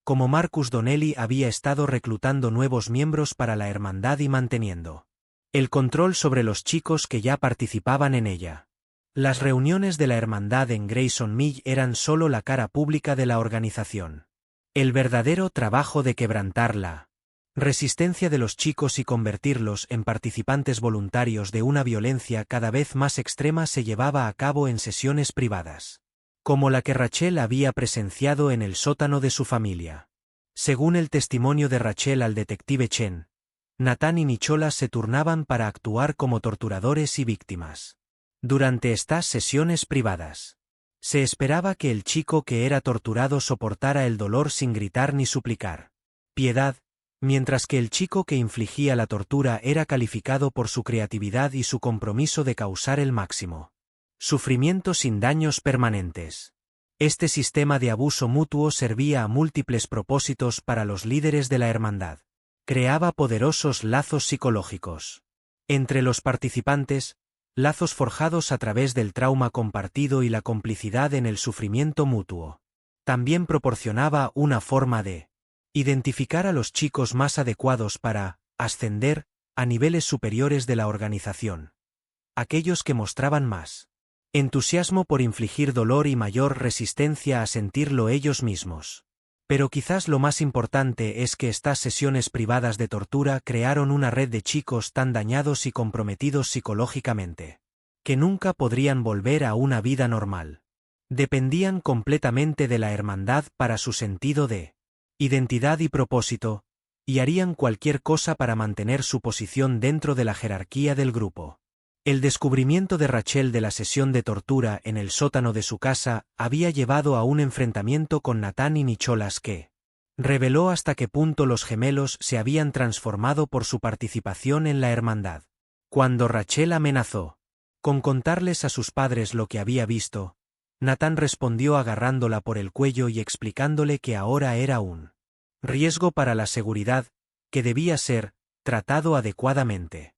Como Marcus Donnelly había estado reclutando nuevos miembros para la hermandad y manteniendo el control sobre los chicos que ya participaban en ella. Las reuniones de la hermandad en Grayson Mill eran solo la cara pública de la organización. El verdadero trabajo de quebrantar la resistencia de los chicos y convertirlos en participantes voluntarios de una violencia cada vez más extrema se llevaba a cabo en sesiones privadas, como la que Rachel había presenciado en el sótano de su familia. Según el testimonio de Rachel al detective Chen, Nathan y Nicholas se turnaban para actuar como torturadores y víctimas. Durante estas sesiones privadas, se esperaba que el chico que era torturado soportara el dolor sin gritar ni suplicar piedad, mientras que el chico que infligía la tortura era calificado por su creatividad y su compromiso de causar el máximo sufrimiento sin daños permanentes. Este sistema de abuso mutuo servía a múltiples propósitos para los líderes de la hermandad. Creaba poderosos lazos psicológicos. Entre los participantes, lazos forjados a través del trauma compartido y la complicidad en el sufrimiento mutuo. También proporcionaba una forma de identificar a los chicos más adecuados para ascender a niveles superiores de la organización. Aquellos que mostraban más entusiasmo por infligir dolor y mayor resistencia a sentirlo ellos mismos. Pero quizás lo más importante es que estas sesiones privadas de tortura crearon una red de chicos tan dañados y comprometidos psicológicamente, que nunca podrían volver a una vida normal. Dependían completamente de la hermandad para su sentido de identidad y propósito, y harían cualquier cosa para mantener su posición dentro de la jerarquía del grupo. El descubrimiento de Rachel de la sesión de tortura en el sótano de su casa había llevado a un enfrentamiento con Nathan y Nicholas que reveló hasta qué punto los gemelos se habían transformado por su participación en la hermandad. Cuando Rachel amenazó con contarles a sus padres lo que había visto, Nathan respondió agarrándola por el cuello y explicándole que ahora era un riesgo para la seguridad, que debía ser tratado adecuadamente.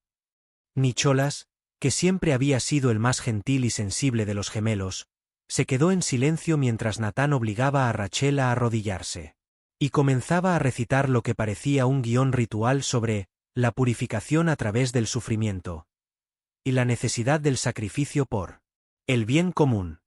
Nicholas, que siempre había sido el más gentil y sensible de los gemelos, se quedó en silencio mientras Nathan obligaba a Rachel a arrodillarse, y comenzaba a recitar lo que parecía un guión ritual sobre la purificación a través del sufrimiento, y la necesidad del sacrificio por el bien común.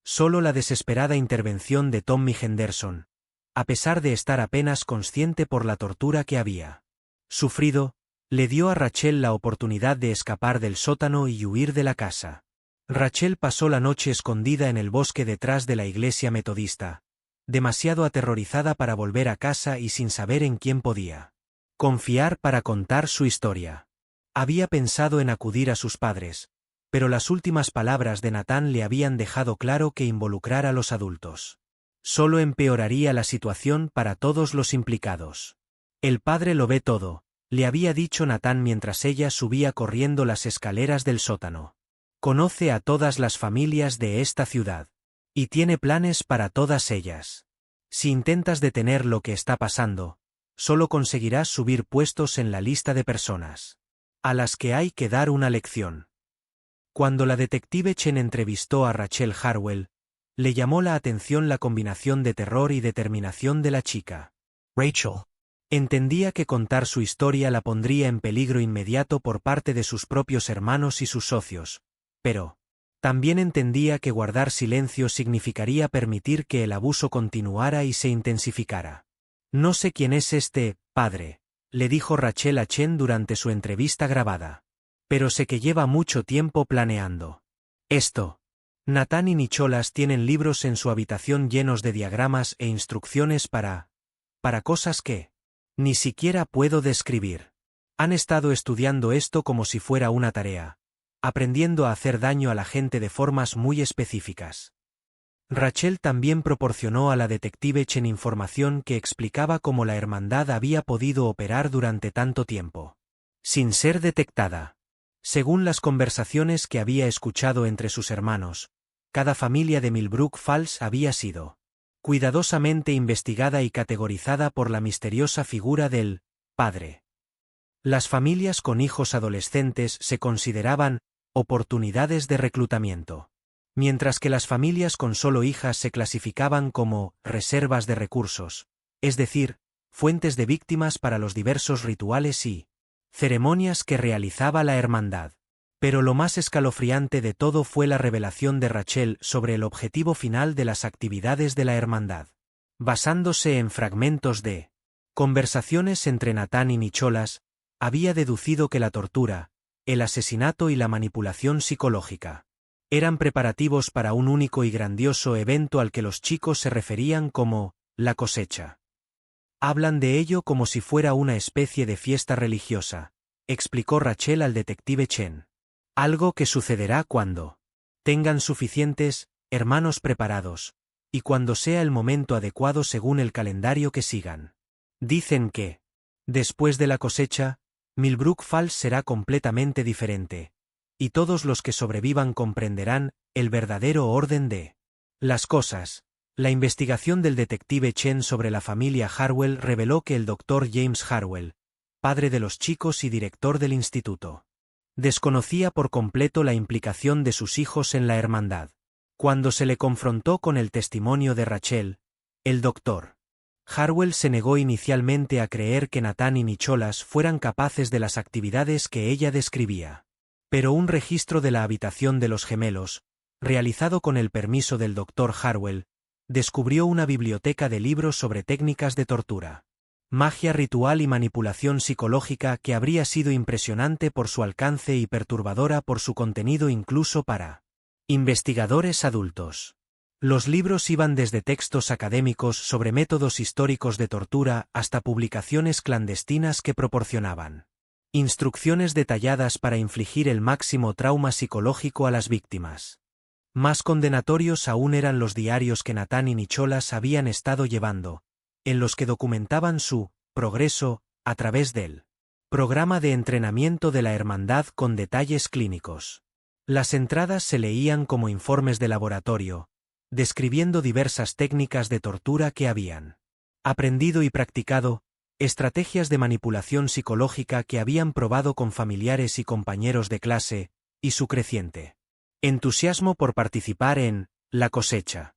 Solo la desesperada intervención de Tommy Henderson, a pesar de estar apenas consciente por la tortura que había sufrido, le dio a Rachel la oportunidad de escapar del sótano y huir de la casa. Rachel pasó la noche escondida en el bosque detrás de la iglesia metodista, demasiado aterrorizada para volver a casa y sin saber en quién podía confiar para contar su historia. Había pensado en acudir a sus padres, pero las últimas palabras de Nathan le habían dejado claro que involucrar a los adultos solo empeoraría la situación para todos los implicados. El padre lo ve todo, le había dicho Nathan mientras ella subía corriendo las escaleras del sótano. Conoce a todas las familias de esta ciudad, y tiene planes para todas ellas. Si intentas detener lo que está pasando, solo conseguirás subir puestos en la lista de personas a las que hay que dar una lección. Cuando la detective Chen entrevistó a Rachel Harwell, le llamó la atención la combinación de terror y determinación de la chica. Rachel Entendía que contar su historia la pondría en peligro inmediato por parte de sus propios hermanos y sus socios, pero también entendía que guardar silencio significaría permitir que el abuso continuara y se intensificara. No sé quién es este padre, le dijo Rachel a Chen durante su entrevista grabada, pero sé que lleva mucho tiempo planeando esto. Nathan y Nicholas tienen libros en su habitación llenos de diagramas e instrucciones para cosas que ni siquiera puedo describir. Han estado estudiando esto como si fuera una tarea, aprendiendo a hacer daño a la gente de formas muy específicas. Rachel también proporcionó a la detective Chen información que explicaba cómo la hermandad había podido operar durante tanto tiempo, sin ser detectada. Según las conversaciones que había escuchado entre sus hermanos, cada familia de Millbrook Falls había sido cuidadosamente investigada y categorizada por la misteriosa figura del padre. Las familias con hijos adolescentes se consideraban oportunidades de reclutamiento, mientras que las familias con solo hijas se clasificaban como reservas de recursos, es decir, fuentes de víctimas para los diversos rituales y ceremonias que realizaba la hermandad. Pero lo más escalofriante de todo fue la revelación de Rachel sobre el objetivo final de las actividades de la hermandad. Basándose en fragmentos de conversaciones entre Nathan y Nicholas, había deducido que la tortura, el asesinato y la manipulación psicológica eran preparativos para un único y grandioso evento al que los chicos se referían como la cosecha. Hablan de ello como si fuera una especie de fiesta religiosa, explicó Rachel al detective Chen. Algo que sucederá cuando tengan suficientes hermanos preparados, y cuando sea el momento adecuado según el calendario que sigan. Dicen que, después de la cosecha, Millbrook Falls será completamente diferente, y todos los que sobrevivan comprenderán el verdadero orden de las cosas. La investigación del detective Chen sobre la familia Harwell reveló que el Dr. James Harwell, padre de los chicos y director del instituto, Desconocía por completo la implicación de sus hijos en la hermandad. Cuando se le confrontó con el testimonio de Rachel, el Dr. Harwell se negó inicialmente a creer que Nathan y Nicholas fueran capaces de las actividades que ella describía. Pero un registro de la habitación de los gemelos, realizado con el permiso del Dr. Harwell, descubrió una biblioteca de libros sobre técnicas de tortura, magia ritual y manipulación psicológica que habría sido impresionante por su alcance y perturbadora por su contenido incluso para investigadores adultos. Los libros iban desde textos académicos sobre métodos históricos de tortura hasta publicaciones clandestinas que proporcionaban instrucciones detalladas para infligir el máximo trauma psicológico a las víctimas. Más condenatorios aún eran los diarios que Nathan y Nicholas habían estado llevando, en los que documentaban su progreso a través del programa de entrenamiento de la hermandad con detalles clínicos. Las entradas se leían como informes de laboratorio, describiendo diversas técnicas de tortura que habían aprendido y practicado, estrategias de manipulación psicológica que habían probado con familiares y compañeros de clase, y su creciente entusiasmo por participar en la cosecha.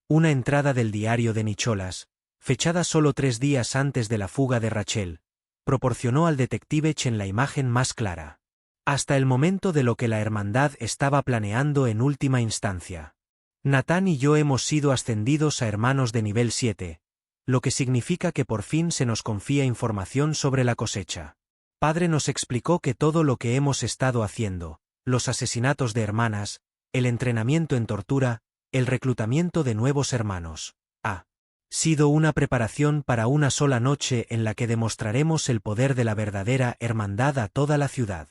Una entrada del diario de Nicholas, fechada solo 3 días antes de la fuga de Rachel, proporcionó al detective Chen la imagen más clara. Hasta el momento de lo que la hermandad estaba planeando en última instancia. Nathan y yo hemos sido ascendidos a hermanos de nivel 7, lo que significa que por fin se nos confía información sobre la cosecha. Padre nos explicó que todo lo que hemos estado haciendo, los asesinatos de hermanas, el entrenamiento en tortura, el reclutamiento de nuevos hermanos, ha sido una preparación para una sola noche en la que demostraremos el poder de la verdadera hermandad a toda la ciudad.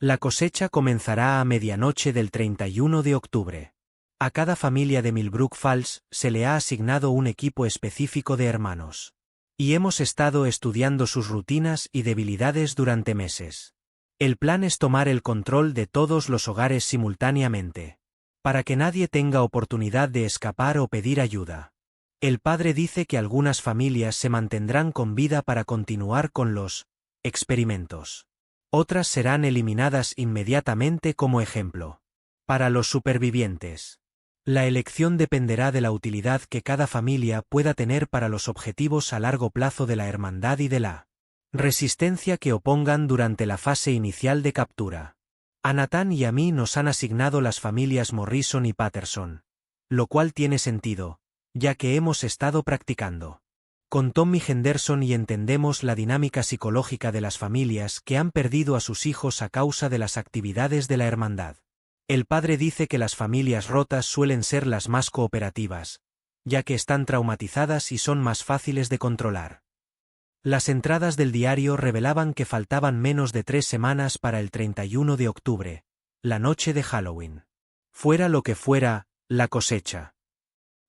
La cosecha comenzará a medianoche del 31 de octubre. A cada familia de Millbrook Falls se le ha asignado un equipo específico de hermanos. Y hemos estado estudiando sus rutinas y debilidades durante meses. El plan es tomar el control de todos los hogares simultáneamente, para que nadie tenga oportunidad de escapar o pedir ayuda. El padre dice que algunas familias se mantendrán con vida para continuar con los experimentos. Otras serán eliminadas inmediatamente como ejemplo. Para los supervivientes, la elección dependerá de la utilidad que cada familia pueda tener para los objetivos a largo plazo de la hermandad y de la resistencia que opongan durante la fase inicial de captura. A Nathan y a mí nos han asignado las familias Morrison y Patterson, lo cual tiene sentido, ya que hemos estado practicando con Tommy Henderson y entendemos la dinámica psicológica de las familias que han perdido a sus hijos a causa de las actividades de la hermandad. El padre dice que las familias rotas suelen ser las más cooperativas, ya que están traumatizadas y son más fáciles de controlar. Las entradas del diario revelaban que faltaban menos de 3 semanas para el 31 de octubre, la noche de Halloween. Fuera lo que fuera, la cosecha.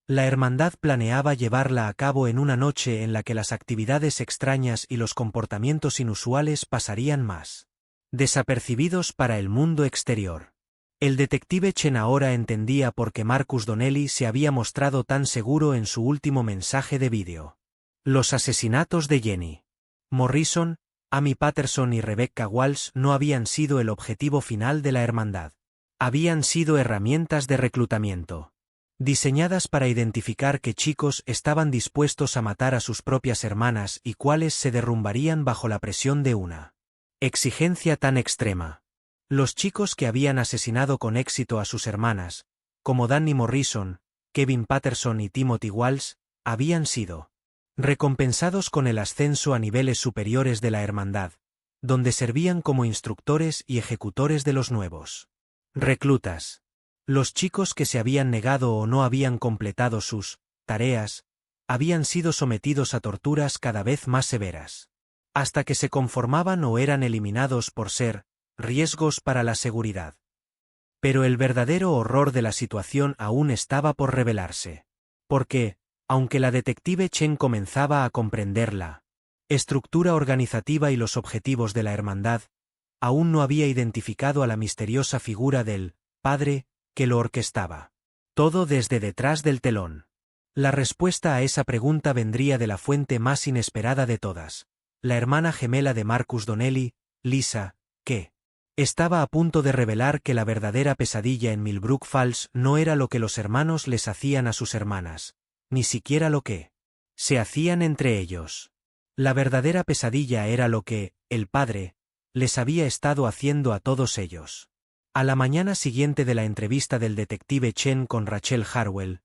La hermandad planeaba llevarla a cabo en una noche en la que las actividades extrañas y los comportamientos inusuales pasarían más desapercibidos para el mundo exterior. El detective Chen ahora entendía por qué Marcus Donnelly se había mostrado tan seguro en su último mensaje de vídeo. Los asesinatos de Jenny Morrison, Amy Patterson y Rebecca Walsh no habían sido el objetivo final de la hermandad. Habían sido herramientas de reclutamiento, diseñadas para identificar qué chicos estaban dispuestos a matar a sus propias hermanas y cuáles se derrumbarían bajo la presión de una exigencia tan extrema. Los chicos que habían asesinado con éxito a sus hermanas, como Danny Morrison, Kevin Patterson y Timothy Walsh, habían sido recompensados con el ascenso a niveles superiores de la hermandad, donde servían como instructores y ejecutores de los nuevos reclutas. Los chicos que se habían negado o no habían completado sus tareas, habían sido sometidos a torturas cada vez más severas, hasta que se conformaban o eran eliminados por ser riesgos para la seguridad. Pero el verdadero horror de la situación aún estaba por revelarse. Porque, aunque la detective Chen comenzaba a comprender la estructura organizativa y los objetivos de la hermandad, aún no había identificado a la misteriosa figura del padre que lo orquestaba. Todo desde detrás del telón. La respuesta a esa pregunta vendría de la fuente más inesperada de todas, la hermana gemela de Marcus Donnelly, Lisa, que Estaba a punto de revelar que la verdadera pesadilla en Millbrook Falls no era lo que los hermanos les hacían a sus hermanas, ni siquiera lo que se hacían entre ellos. La verdadera pesadilla era lo que, el padre, les había estado haciendo a todos ellos. A la mañana siguiente de la entrevista del detective Chen con Rachel Harwell,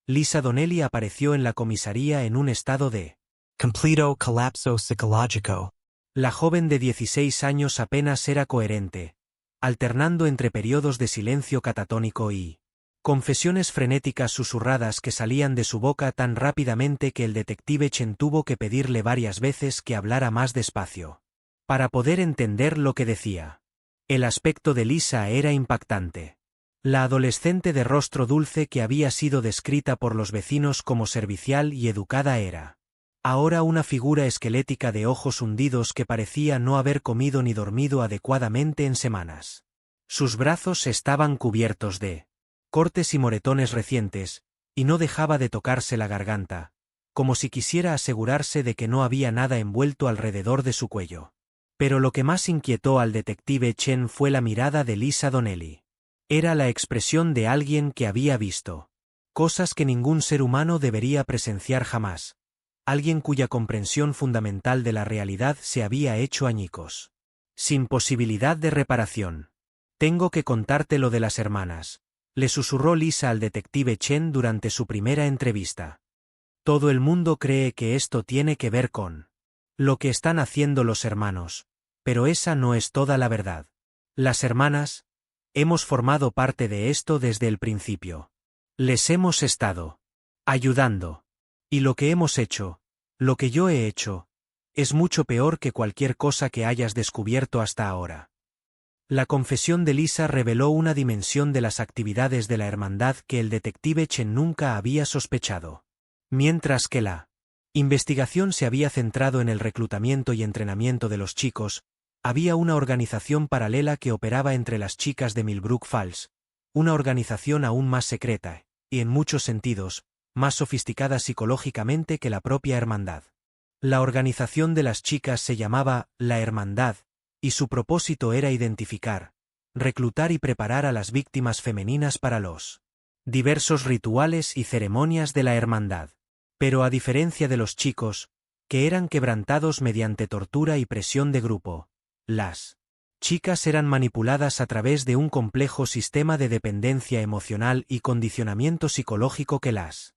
Lisa Donnelly apareció en la comisaría en un estado de completo colapso psicológico. La joven de 16 años apenas era coherente, alternando entre periodos de silencio catatónico y confesiones frenéticas susurradas que salían de su boca tan rápidamente que el detective Chen tuvo que pedirle varias veces que hablara más despacio para poder entender lo que decía. El aspecto de Lisa era impactante. La adolescente de rostro dulce que había sido descrita por los vecinos como servicial y educada era ahora una figura esquelética de ojos hundidos que parecía no haber comido ni dormido adecuadamente en semanas. Sus brazos estaban cubiertos de cortes y moretones recientes, y no dejaba de tocarse la garganta, como si quisiera asegurarse de que no había nada envuelto alrededor de su cuello. Pero lo que más inquietó al detective Chen fue la mirada de Lisa Donnelly. Era la expresión de alguien que había visto cosas que ningún ser humano debería presenciar jamás. Alguien cuya comprensión fundamental de la realidad se había hecho añicos. Sin posibilidad de reparación. Tengo que contarte lo de las hermanas, le susurró Lisa al detective Chen durante su primera entrevista. Todo el mundo cree que esto tiene que ver con lo que están haciendo los hermanos, pero esa no es toda la verdad. Las hermanas, hemos formado parte de esto desde el principio. Les hemos estado ayudando. Y lo que hemos hecho, lo que yo he hecho, es mucho peor que cualquier cosa que hayas descubierto hasta ahora. La confesión de Lisa reveló una dimensión de las actividades de la hermandad que el detective Chen nunca había sospechado. Mientras que la investigación se había centrado en el reclutamiento y entrenamiento de los chicos, había una organización paralela que operaba entre las chicas de Millbrook Falls, una organización aún más secreta, y en muchos sentidos, más sofisticada psicológicamente que la propia hermandad. La organización de las chicas se llamaba La Hermandad, y su propósito era identificar, reclutar y preparar a las víctimas femeninas para los diversos rituales y ceremonias de la hermandad. Pero a diferencia de los chicos, que eran quebrantados mediante tortura y presión de grupo, las chicas eran manipuladas a través de un complejo sistema de dependencia emocional y condicionamiento psicológico que las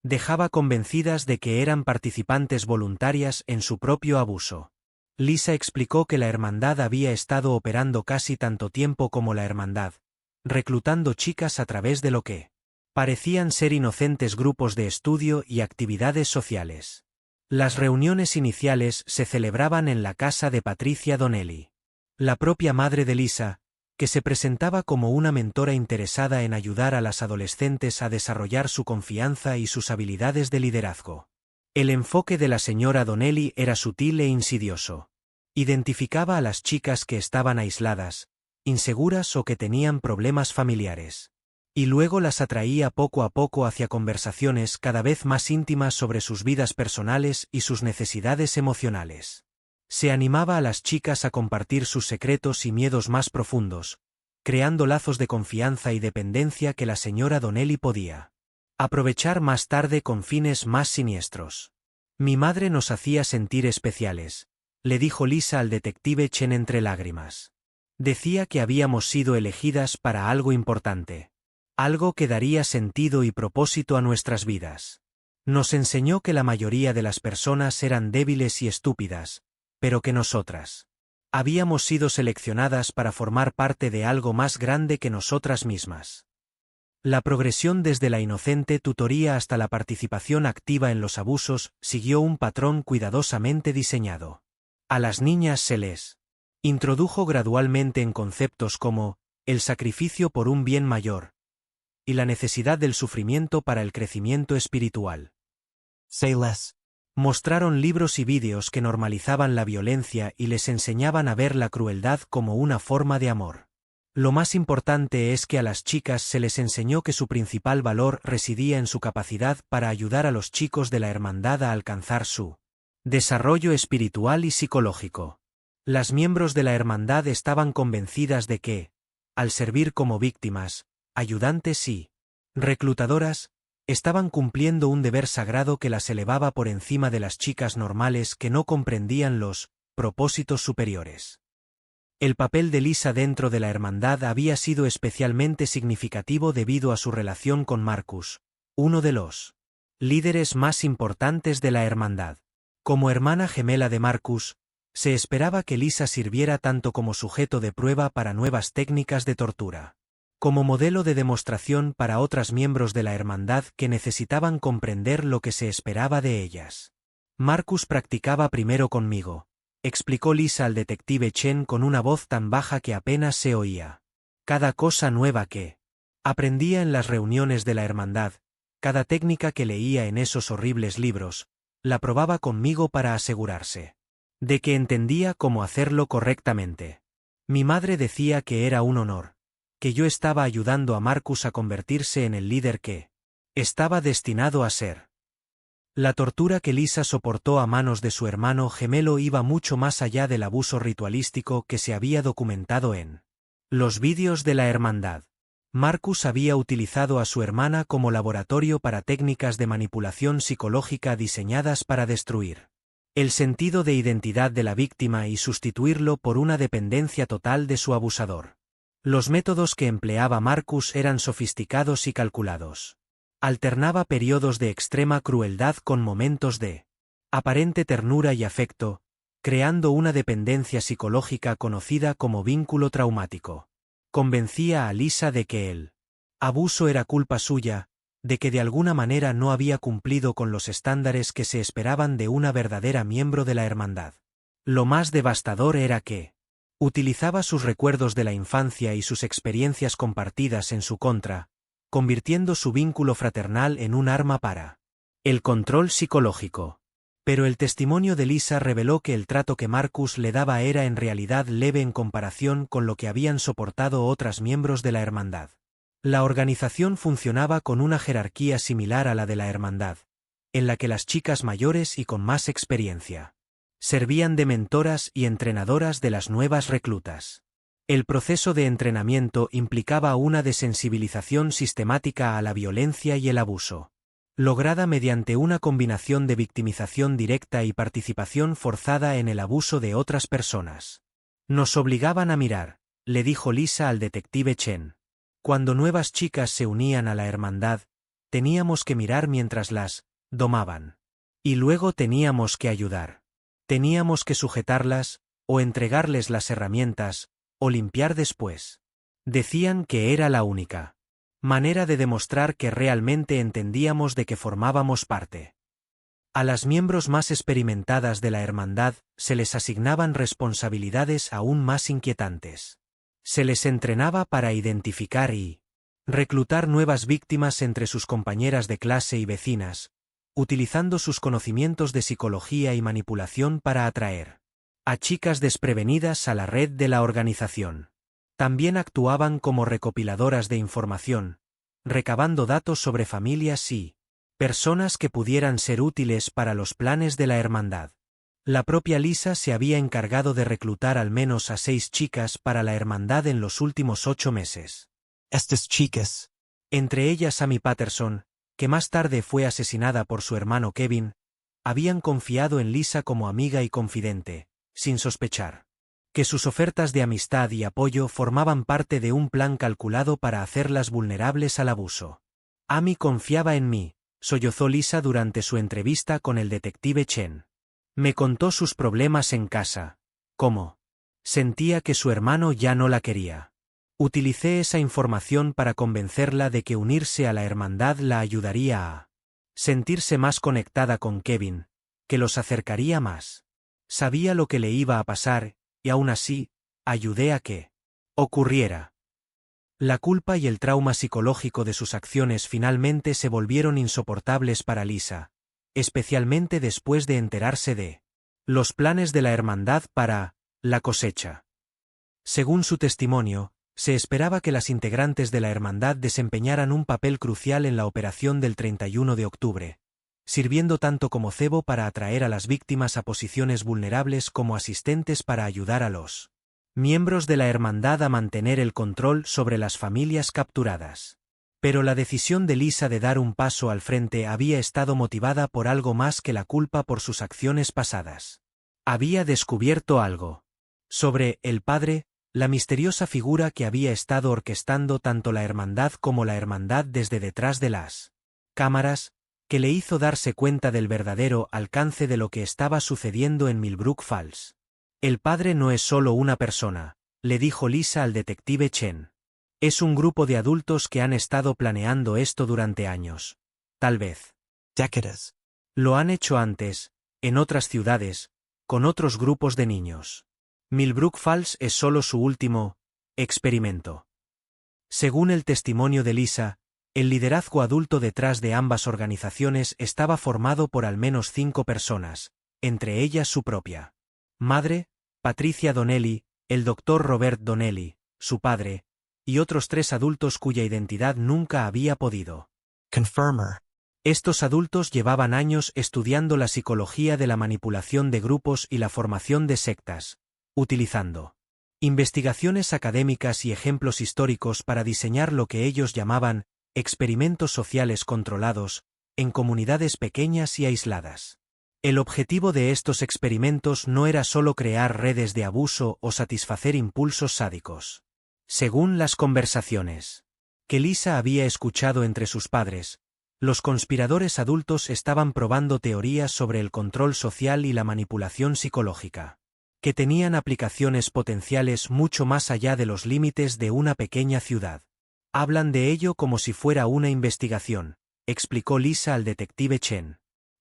dejaba convencidas de que eran participantes voluntarias en su propio abuso. Lisa explicó que la hermandad había estado operando casi tanto tiempo como la hermandad, reclutando chicas a través de lo que parecían ser inocentes grupos de estudio y actividades sociales. Las reuniones iniciales se celebraban en la casa de Patricia Donnelly, la propia madre de Lisa, que se presentaba como una mentora interesada en ayudar a las adolescentes a desarrollar su confianza y sus habilidades de liderazgo. El enfoque de la señora Donnelly era sutil e insidioso. Identificaba a las chicas que estaban aisladas, inseguras o que tenían problemas familiares. Y luego las atraía poco a poco hacia conversaciones cada vez más íntimas sobre sus vidas personales y sus necesidades emocionales. Se animaba a las chicas a compartir sus secretos y miedos más profundos, creando lazos de confianza y dependencia que la señora Donnelly podía aprovechar más tarde con fines más siniestros. Mi madre nos hacía sentir especiales, le dijo Lisa al detective Chen entre lágrimas. Decía que habíamos sido elegidas para algo importante, algo que daría sentido y propósito a nuestras vidas. Nos enseñó que la mayoría de las personas eran débiles y estúpidas, pero que nosotras habíamos sido seleccionadas para formar parte de algo más grande que nosotras mismas. La progresión desde la inocente tutoría hasta la participación activa en los abusos siguió un patrón cuidadosamente diseñado. A las niñas se les introdujo gradualmente en conceptos como el sacrificio por un bien mayor y la necesidad del sufrimiento para el crecimiento espiritual. Say less. Mostraron libros y vídeos que normalizaban la violencia y les enseñaban a ver la crueldad como una forma de amor. Lo más importante es que a las chicas se les enseñó que su principal valor residía en su capacidad para ayudar a los chicos de la hermandad a alcanzar su desarrollo espiritual y psicológico. Las miembros de la hermandad estaban convencidas de que, al servir como víctimas, ayudantes y reclutadoras, estaban cumpliendo un deber sagrado que las elevaba por encima de las chicas normales que no comprendían los propósitos superiores. El papel de Lisa dentro de la hermandad había sido especialmente significativo debido a su relación con Marcus, uno de los líderes más importantes de la hermandad. Como hermana gemela de Marcus, se esperaba que Lisa sirviera tanto como sujeto de prueba para nuevas técnicas de tortura, como modelo de demostración para otras miembros de la hermandad que necesitaban comprender lo que se esperaba de ellas. Marcus practicaba primero conmigo, explicó Lisa al detective Chen con una voz tan baja que apenas se oía. Cada cosa nueva que aprendía en las reuniones de la hermandad, cada técnica que leía en esos horribles libros, la probaba conmigo para asegurarse de que entendía cómo hacerlo correctamente. Mi madre decía que era un honor, que yo estaba ayudando a Marcus a convertirse en el líder que estaba destinado a ser. La tortura que Lisa soportó a manos de su hermano gemelo iba mucho más allá del abuso ritualístico que se había documentado en los vídeos de la hermandad. Marcus había utilizado a su hermana como laboratorio para técnicas de manipulación psicológica diseñadas para destruir el sentido de identidad de la víctima y sustituirlo por una dependencia total de su abusador. Los métodos que empleaba Marcus eran sofisticados y calculados. Alternaba periodos de extrema crueldad con momentos de aparente ternura y afecto, creando una dependencia psicológica conocida como vínculo traumático. Convencía a Lisa de que el abuso era culpa suya, de que de alguna manera no había cumplido con los estándares que se esperaban de una verdadera miembro de la hermandad. Lo más devastador era que utilizaba sus recuerdos de la infancia y sus experiencias compartidas en su contra, convirtiendo su vínculo fraternal en un arma para el control psicológico. Pero el testimonio de Lisa reveló que el trato que Marcus le daba era en realidad leve en comparación con lo que habían soportado otras miembros de la hermandad. La organización funcionaba con una jerarquía similar a la de la hermandad, en la que las chicas mayores y con más experiencia servían de mentoras y entrenadoras de las nuevas reclutas. El proceso de entrenamiento implicaba una desensibilización sistemática a la violencia y el abuso, lograda mediante una combinación de victimización directa y participación forzada en el abuso de otras personas. Nos obligaban a mirar, le dijo Lisa al detective Chen. Cuando nuevas chicas se unían a la hermandad, teníamos que mirar mientras las domaban. Y luego teníamos que ayudar. Teníamos que sujetarlas, o entregarles las herramientas, o limpiar después. Decían que era la única manera de demostrar que realmente entendíamos de que formábamos parte. A las miembros más experimentadas de la hermandad se les asignaban responsabilidades aún más inquietantes. Se les entrenaba para identificar y reclutar nuevas víctimas entre sus compañeras de clase y vecinas, utilizando sus conocimientos de psicología y manipulación para atraer a chicas desprevenidas a la red de la organización. También actuaban como recopiladoras de información, recabando datos sobre familias y personas que pudieran ser útiles para los planes de la hermandad. La propia Lisa se había encargado de reclutar al menos a 6 chicas para la hermandad en los últimos 8 meses. Estas chicas, Entre ellas Amy Patterson, que más tarde fue asesinada por su hermano Kevin, habían confiado en Lisa como amiga y confidente, sin sospechar que sus ofertas de amistad y apoyo formaban parte de un plan calculado para hacerlas vulnerables al abuso. Amy confiaba en mí, sollozó Lisa durante su entrevista con el detective Chen. Me contó sus problemas en casa. ¿Cómo? Sentía que su hermano ya no la quería. Utilicé esa información para convencerla de que unirse a la hermandad la ayudaría a sentirse más conectada con Kevin, que los acercaría más. Sabía lo que le iba a pasar, y aún así, ayudé a que ocurriera. La culpa y el trauma psicológico de sus acciones finalmente se volvieron insoportables para Lisa, especialmente después de enterarse de los planes de la hermandad para la cosecha. Según su testimonio, se esperaba que las integrantes de la hermandad desempeñaran un papel crucial en la operación del 31 de octubre, sirviendo tanto como cebo para atraer a las víctimas a posiciones vulnerables como asistentes para ayudar a los miembros de la hermandad a mantener el control sobre las familias capturadas. Pero la decisión de Lisa de dar un paso al frente había estado motivada por algo más que la culpa por sus acciones pasadas. Había descubierto algo sobre el padre, la misteriosa figura que había estado orquestando tanto la hermandad como la hermandad desde detrás de las cámaras, que le hizo darse cuenta del verdadero alcance de lo que estaba sucediendo en Millbrook Falls. El padre no es solo una persona, le dijo Lisa al detective Chen. Es un grupo de adultos que han estado planeando esto durante años. Tal vez. Décadas. Lo han hecho antes, en otras ciudades, con otros grupos de niños. Millbrook Falls es solo su último experimento. Según el testimonio de Lisa, el liderazgo adulto detrás de ambas organizaciones estaba formado por al menos 5 personas, entre ellas su propia madre, Patricia Donnelly, el Dr. Robert Donnelly, su padre, y otros 3 adultos cuya identidad nunca había podido confirmar. Estos adultos llevaban años estudiando la psicología de la manipulación de grupos y la formación de sectas, utilizando investigaciones académicas y ejemplos históricos para diseñar lo que ellos llamaban experimentos sociales controlados, en comunidades pequeñas y aisladas. El objetivo de estos experimentos no era solo crear redes de abuso o satisfacer impulsos sádicos. Según las conversaciones que Lisa había escuchado entre sus padres, los conspiradores adultos estaban probando teorías sobre el control social y la manipulación psicológica, que tenían aplicaciones potenciales mucho más allá de los límites de una pequeña ciudad. Hablan de ello como si fuera una investigación, explicó Lisa al detective Chen.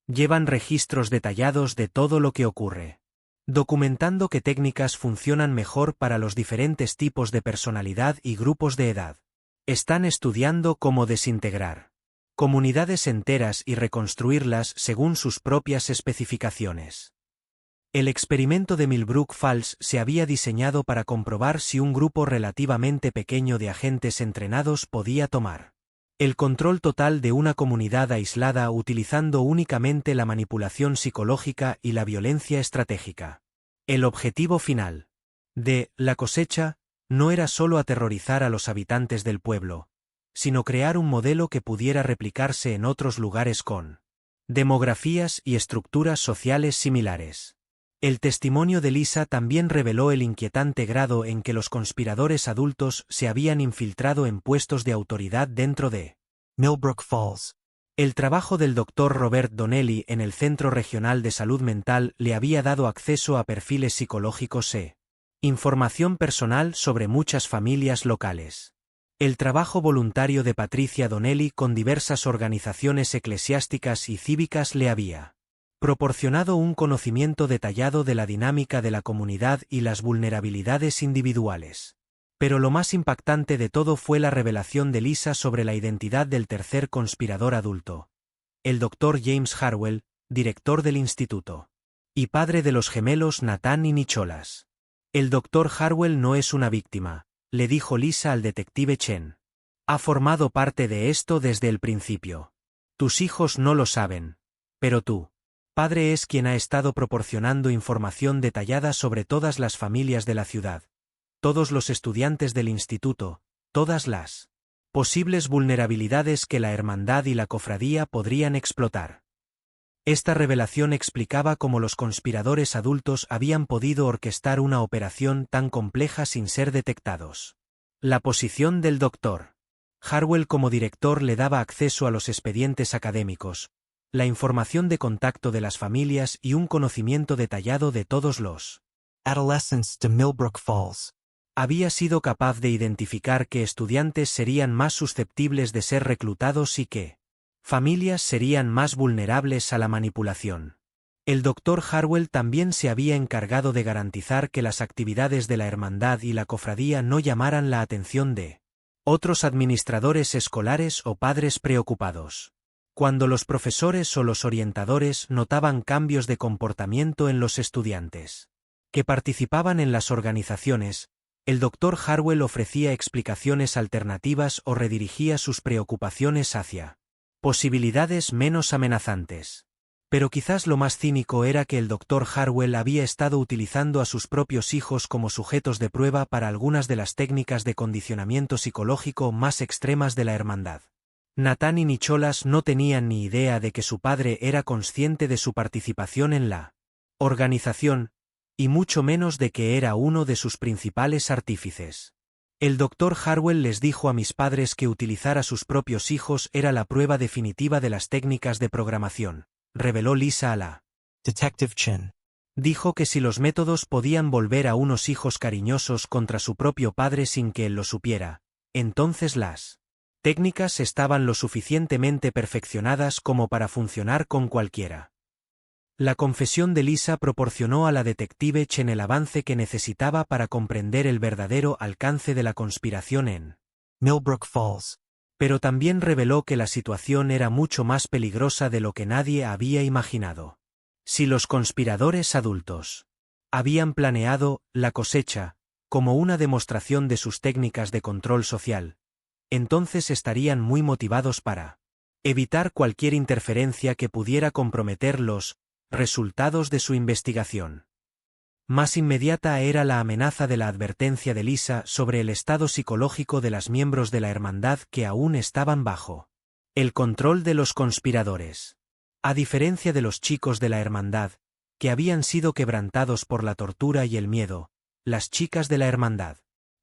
Llevan registros detallados de todo lo que ocurre, documentando qué técnicas funcionan mejor para los diferentes tipos de personalidad y grupos de edad. Están estudiando cómo desintegrar comunidades enteras y reconstruirlas según sus propias especificaciones. El experimento de Millbrook Falls se había diseñado para comprobar si un grupo relativamente pequeño de agentes entrenados podía tomar el control total de una comunidad aislada utilizando únicamente la manipulación psicológica y la violencia estratégica. El objetivo final de la cosecha no era solo aterrorizar a los habitantes del pueblo, sino crear un modelo que pudiera replicarse en otros lugares con demografías y estructuras sociales similares. El testimonio de Lisa también reveló el inquietante grado en que los conspiradores adultos se habían infiltrado en puestos de autoridad dentro de Millbrook Falls. El trabajo del Dr. Robert Donnelly en el Centro Regional de Salud Mental le había dado acceso a perfiles psicológicos e información personal sobre muchas familias locales. El trabajo voluntario de Patricia Donnelly con diversas organizaciones eclesiásticas y cívicas le había proporcionado un conocimiento detallado de la dinámica de la comunidad y las vulnerabilidades individuales. Pero lo más impactante de todo fue la revelación de Lisa sobre la identidad del tercer conspirador adulto, el Dr. James Harwell, director del instituto, y padre de los gemelos Nathan y Nicholas. El Dr. Harwell no es una víctima, le dijo Lisa al detective Chen. Ha formado parte de esto desde el principio. Tus hijos no lo saben, pero tú, padre, es quien ha estado proporcionando información detallada sobre todas las familias de la ciudad, todos los estudiantes del instituto, todas las posibles vulnerabilidades que la hermandad y la cofradía podrían explotar. Esta revelación explicaba cómo los conspiradores adultos habían podido orquestar una operación tan compleja sin ser detectados. La posición del Dr. Harwell como director le daba acceso a los expedientes académicos, la información de contacto de las familias y un conocimiento detallado de todos los adolescents de Millbrook Falls. Había sido capaz de identificar qué estudiantes serían más susceptibles de ser reclutados y qué familias serían más vulnerables a la manipulación. El Dr. Harwell también se había encargado de garantizar que las actividades de la hermandad y la cofradía no llamaran la atención de otros administradores escolares o padres preocupados. Cuando los profesores o los orientadores notaban cambios de comportamiento en los estudiantes que participaban en las organizaciones, el Dr. Harwell ofrecía explicaciones alternativas o redirigía sus preocupaciones hacia Posibilidades menos amenazantes. Pero quizás lo más cínico era que el Dr. Harwell había estado utilizando a sus propios hijos como sujetos de prueba para algunas de las técnicas de condicionamiento psicológico más extremas de la hermandad. Nathan y Nicholas no tenían ni idea de que su padre era consciente de su participación en la organización, y mucho menos de que era uno de sus principales artífices. El Dr. Harwell les dijo a mis padres que utilizar a sus propios hijos era la prueba definitiva de las técnicas de programación, reveló Lisa a la Detective Chin. Dijo que si los métodos podían volver a unos hijos cariñosos contra su propio padre sin que él lo supiera, entonces las técnicas estaban lo suficientemente perfeccionadas como para funcionar con cualquiera. La confesión de Lisa proporcionó a la detective Chen el avance que necesitaba para comprender el verdadero alcance de la conspiración en Millbrook Falls. Pero también reveló que la situación era mucho más peligrosa de lo que nadie había imaginado. Si los conspiradores adultos habían planeado la cosecha como una demostración de sus técnicas de control social, entonces estarían muy motivados para evitar cualquier interferencia que pudiera comprometer los resultados de su investigación. Más inmediata era la amenaza de la advertencia de Lisa sobre el estado psicológico de las miembros de la hermandad que aún estaban bajo el control de los conspiradores. A diferencia de los chicos de la hermandad, que habían sido quebrantados por la tortura y el miedo, las chicas de la hermandad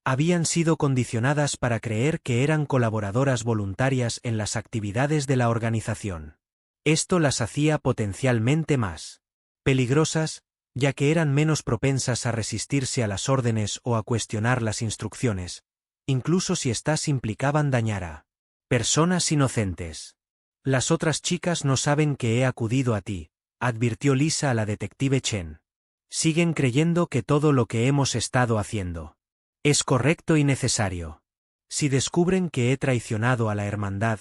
habían sido condicionadas para creer que eran colaboradoras voluntarias en las actividades de la organización. Esto las hacía potencialmente más peligrosas, ya que eran menos propensas a resistirse a las órdenes o a cuestionar las instrucciones, incluso si éstas implicaban dañar a personas inocentes. Las otras chicas no saben que he acudido a ti, advirtió Lisa a la detective Chen. Siguen creyendo que todo lo que hemos estado haciendo es correcto y necesario. Si descubren que he traicionado a la hermandad,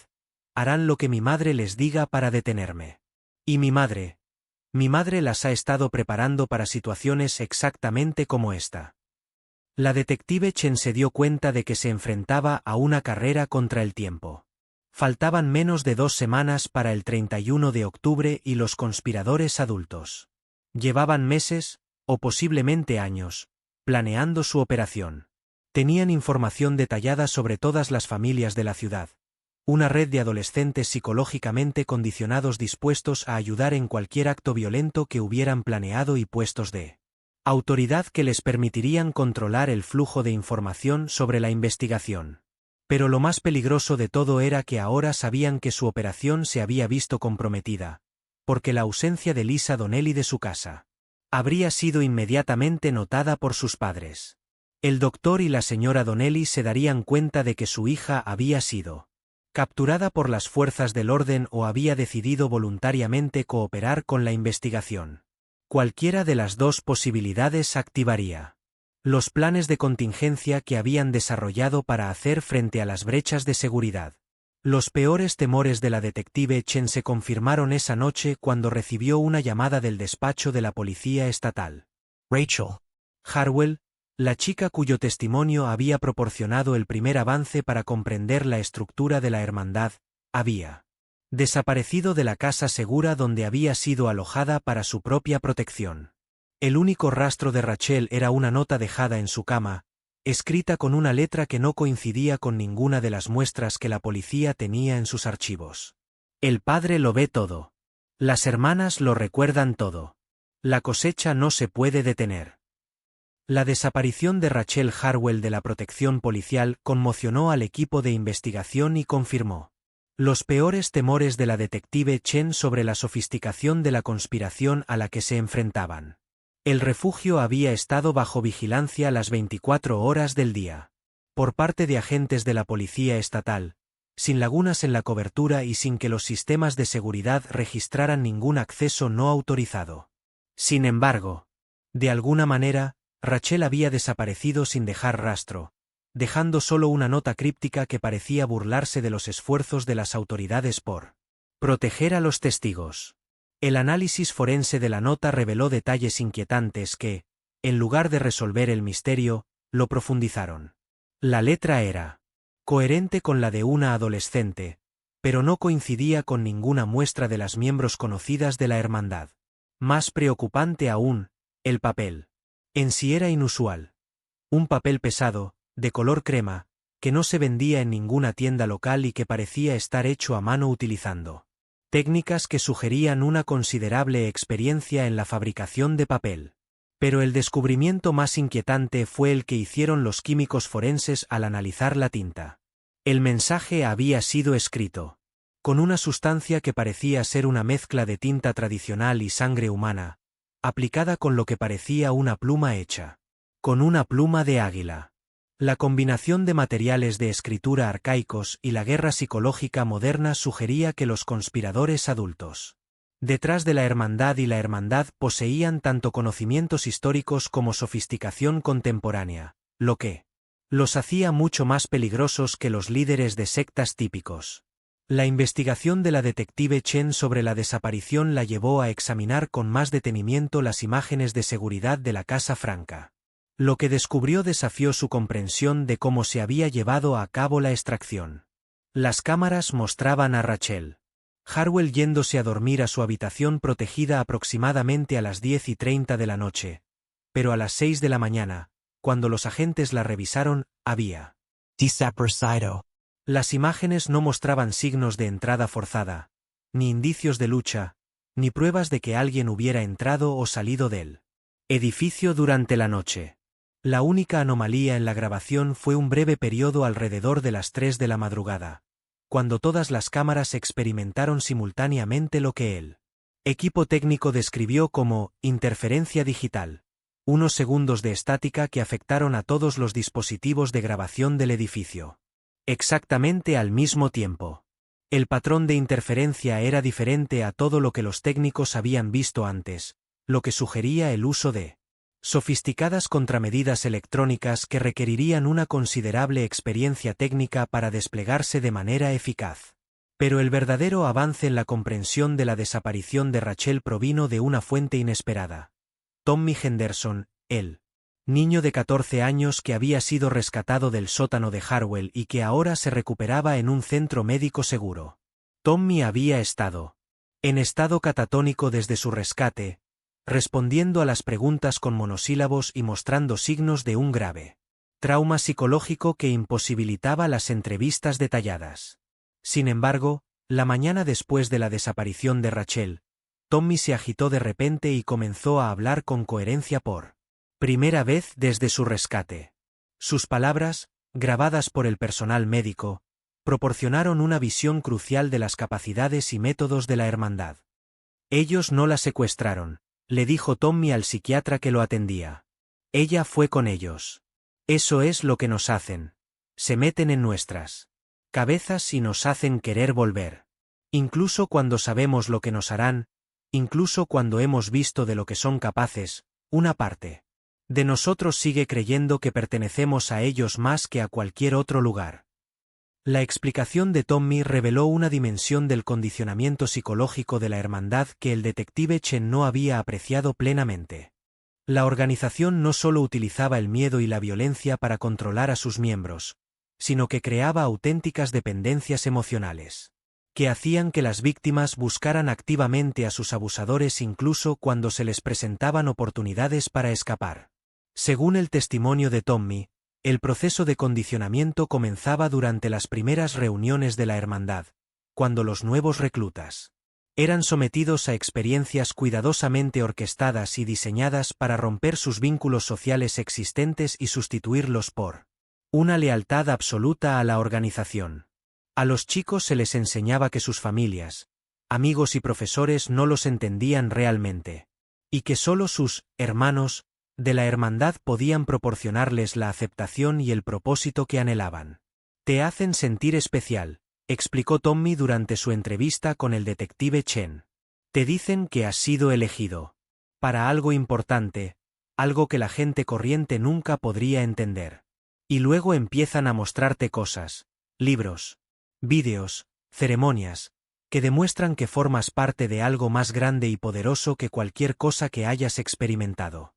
harán lo que mi madre les diga para detenerme. Y mi madre las ha estado preparando para situaciones exactamente como esta. La detective Chen se dio cuenta de que se enfrentaba a una carrera contra el tiempo. Faltaban menos de 2 semanas para el 31 de octubre y los conspiradores adultos llevaban meses, o posiblemente años, planeando su operación. Tenían información detallada sobre todas las familias de la ciudad. Una red de adolescentes psicológicamente condicionados dispuestos a ayudar en cualquier acto violento que hubieran planeado y puestos de autoridad que les permitirían controlar el flujo de información sobre la investigación. Pero lo más peligroso de todo era que ahora sabían que su operación se había visto comprometida, porque la ausencia de Lisa Donnelly de su casa habría sido inmediatamente notada por sus padres. El doctor y la señora Donnelly se darían cuenta de que su hija había sido capturada por las fuerzas del orden o había decidido voluntariamente cooperar con la investigación. Cualquiera de las dos posibilidades activaría los planes de contingencia que habían desarrollado para hacer frente a las brechas de seguridad. Los peores temores de la detective Chen se confirmaron esa noche cuando recibió una llamada del despacho de la policía estatal. Rachel Harwell, la chica cuyo testimonio había proporcionado el primer avance para comprender la estructura de la hermandad, había desaparecido de la casa segura donde había sido alojada para su propia protección. El único rastro de Rachel era una nota dejada en su cama, escrita con una letra que no coincidía con ninguna de las muestras que la policía tenía en sus archivos. El padre lo ve todo. Las hermanas lo recuerdan todo. La cosecha no se puede detener. La desaparición de Rachel Harwell de la protección policial conmocionó al equipo de investigación y confirmó los peores temores de la detective Chen sobre la sofisticación de la conspiración a la que se enfrentaban. El refugio había estado bajo vigilancia las 24 horas del día. Por parte de agentes de la policía estatal, sin lagunas en la cobertura y sin que los sistemas de seguridad registraran ningún acceso no autorizado. Sin embargo, de alguna manera, Rachel había desaparecido sin dejar rastro, dejando solo una nota críptica que parecía burlarse de los esfuerzos de las autoridades por proteger a los testigos. El análisis forense de la nota reveló detalles inquietantes que, en lugar de resolver el misterio, lo profundizaron. La letra era coherente con la de una adolescente, pero no coincidía con ninguna muestra de las miembros conocidas de la hermandad. Más preocupante aún, el papel. En sí era inusual. Un papel pesado, de color crema, que no se vendía en ninguna tienda local y que parecía estar hecho a mano utilizando técnicas que sugerían una considerable experiencia en la fabricación de papel. Pero el descubrimiento más inquietante fue el que hicieron los químicos forenses al analizar la tinta. El mensaje había sido escrito con una sustancia que parecía ser una mezcla de tinta tradicional y sangre humana, aplicada con lo que parecía una pluma hecha con una pluma de águila. La combinación de materiales de escritura arcaicos y la guerra psicológica moderna sugería que los conspiradores adultos detrás de la hermandad y la hermandad poseían tanto conocimientos históricos como sofisticación contemporánea, lo que los hacía mucho más peligrosos que los líderes de sectas típicos. La investigación de la detective Chen sobre la desaparición la llevó a examinar con más detenimiento las imágenes de seguridad de la Casa Franca. Lo que descubrió desafió su comprensión de cómo se había llevado a cabo la extracción. Las cámaras mostraban a Rachel Harwell yéndose a dormir a su habitación protegida aproximadamente a las 10:30 de la noche, pero a las 6 de la mañana, cuando los agentes la revisaron, había desaparecido. Las imágenes no mostraban signos de entrada forzada, ni indicios de lucha, ni pruebas de que alguien hubiera entrado o salido del edificio durante la noche. La única anomalía en la grabación fue un breve periodo alrededor de las 3 de la madrugada, cuando todas las cámaras experimentaron simultáneamente lo que el equipo técnico describió como interferencia digital, unos segundos de estática que afectaron a todos los dispositivos de grabación del edificio. Exactamente al mismo tiempo. El patrón de interferencia era diferente a todo lo que los técnicos habían visto antes, lo que sugería el uso de sofisticadas contramedidas electrónicas que requerirían una considerable experiencia técnica para desplegarse de manera eficaz. Pero el verdadero avance en la comprensión de la desaparición de Rachel provino de una fuente inesperada. Tommy Henderson, el niño de 14 años que había sido rescatado del sótano de Harwell y que ahora se recuperaba en un centro médico seguro. Tommy había estado en estado catatónico desde su rescate, respondiendo a las preguntas con monosílabos y mostrando signos de un grave trauma psicológico que imposibilitaba las entrevistas detalladas. Sin embargo, la mañana después de la desaparición de Rachel, Tommy se agitó de repente y comenzó a hablar con coherencia por primera vez desde su rescate. Sus palabras, grabadas por el personal médico, proporcionaron una visión crucial de las capacidades y métodos de la hermandad. Ellos no la secuestraron, le dijo Tommy al psiquiatra que lo atendía. Ella fue con ellos. Eso es lo que nos hacen. Se meten en nuestras cabezas y nos hacen querer volver. Incluso cuando sabemos lo que nos harán, incluso cuando hemos visto de lo que son capaces, una parte de nosotros sigue creyendo que pertenecemos a ellos más que a cualquier otro lugar. La explicación de Tommy reveló una dimensión del condicionamiento psicológico de la hermandad que el detective Chen no había apreciado plenamente. La organización no solo utilizaba el miedo y la violencia para controlar a sus miembros, sino que creaba auténticas dependencias emocionales, que hacían que las víctimas buscaran activamente a sus abusadores incluso cuando se les presentaban oportunidades para escapar. Según el testimonio de Tommy, el proceso de condicionamiento comenzaba durante las primeras reuniones de la hermandad, cuando los nuevos reclutas eran sometidos a experiencias cuidadosamente orquestadas y diseñadas para romper sus vínculos sociales existentes y sustituirlos por una lealtad absoluta a la organización. A los chicos se les enseñaba que sus familias, amigos y profesores no los entendían realmente, y que solo sus hermanos de la hermandad podían proporcionarles la aceptación y el propósito que anhelaban. Te hacen sentir especial, explicó Tommy durante su entrevista con el detective Chen. Te dicen que has sido elegido para algo importante, algo que la gente corriente nunca podría entender. Y luego empiezan a mostrarte cosas, libros, vídeos, ceremonias, que demuestran que formas parte de algo más grande y poderoso que cualquier cosa que hayas experimentado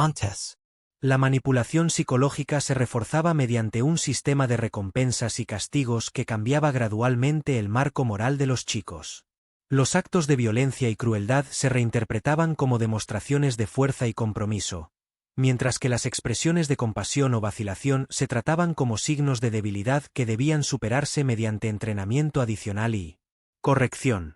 Antes La manipulación psicológica se reforzaba mediante un sistema de recompensas y castigos que cambiaba gradualmente el marco moral de los chicos. Los actos de violencia y crueldad se reinterpretaban como demostraciones de fuerza y compromiso, mientras que las expresiones de compasión o vacilación se trataban como signos de debilidad que debían superarse mediante entrenamiento adicional y corrección.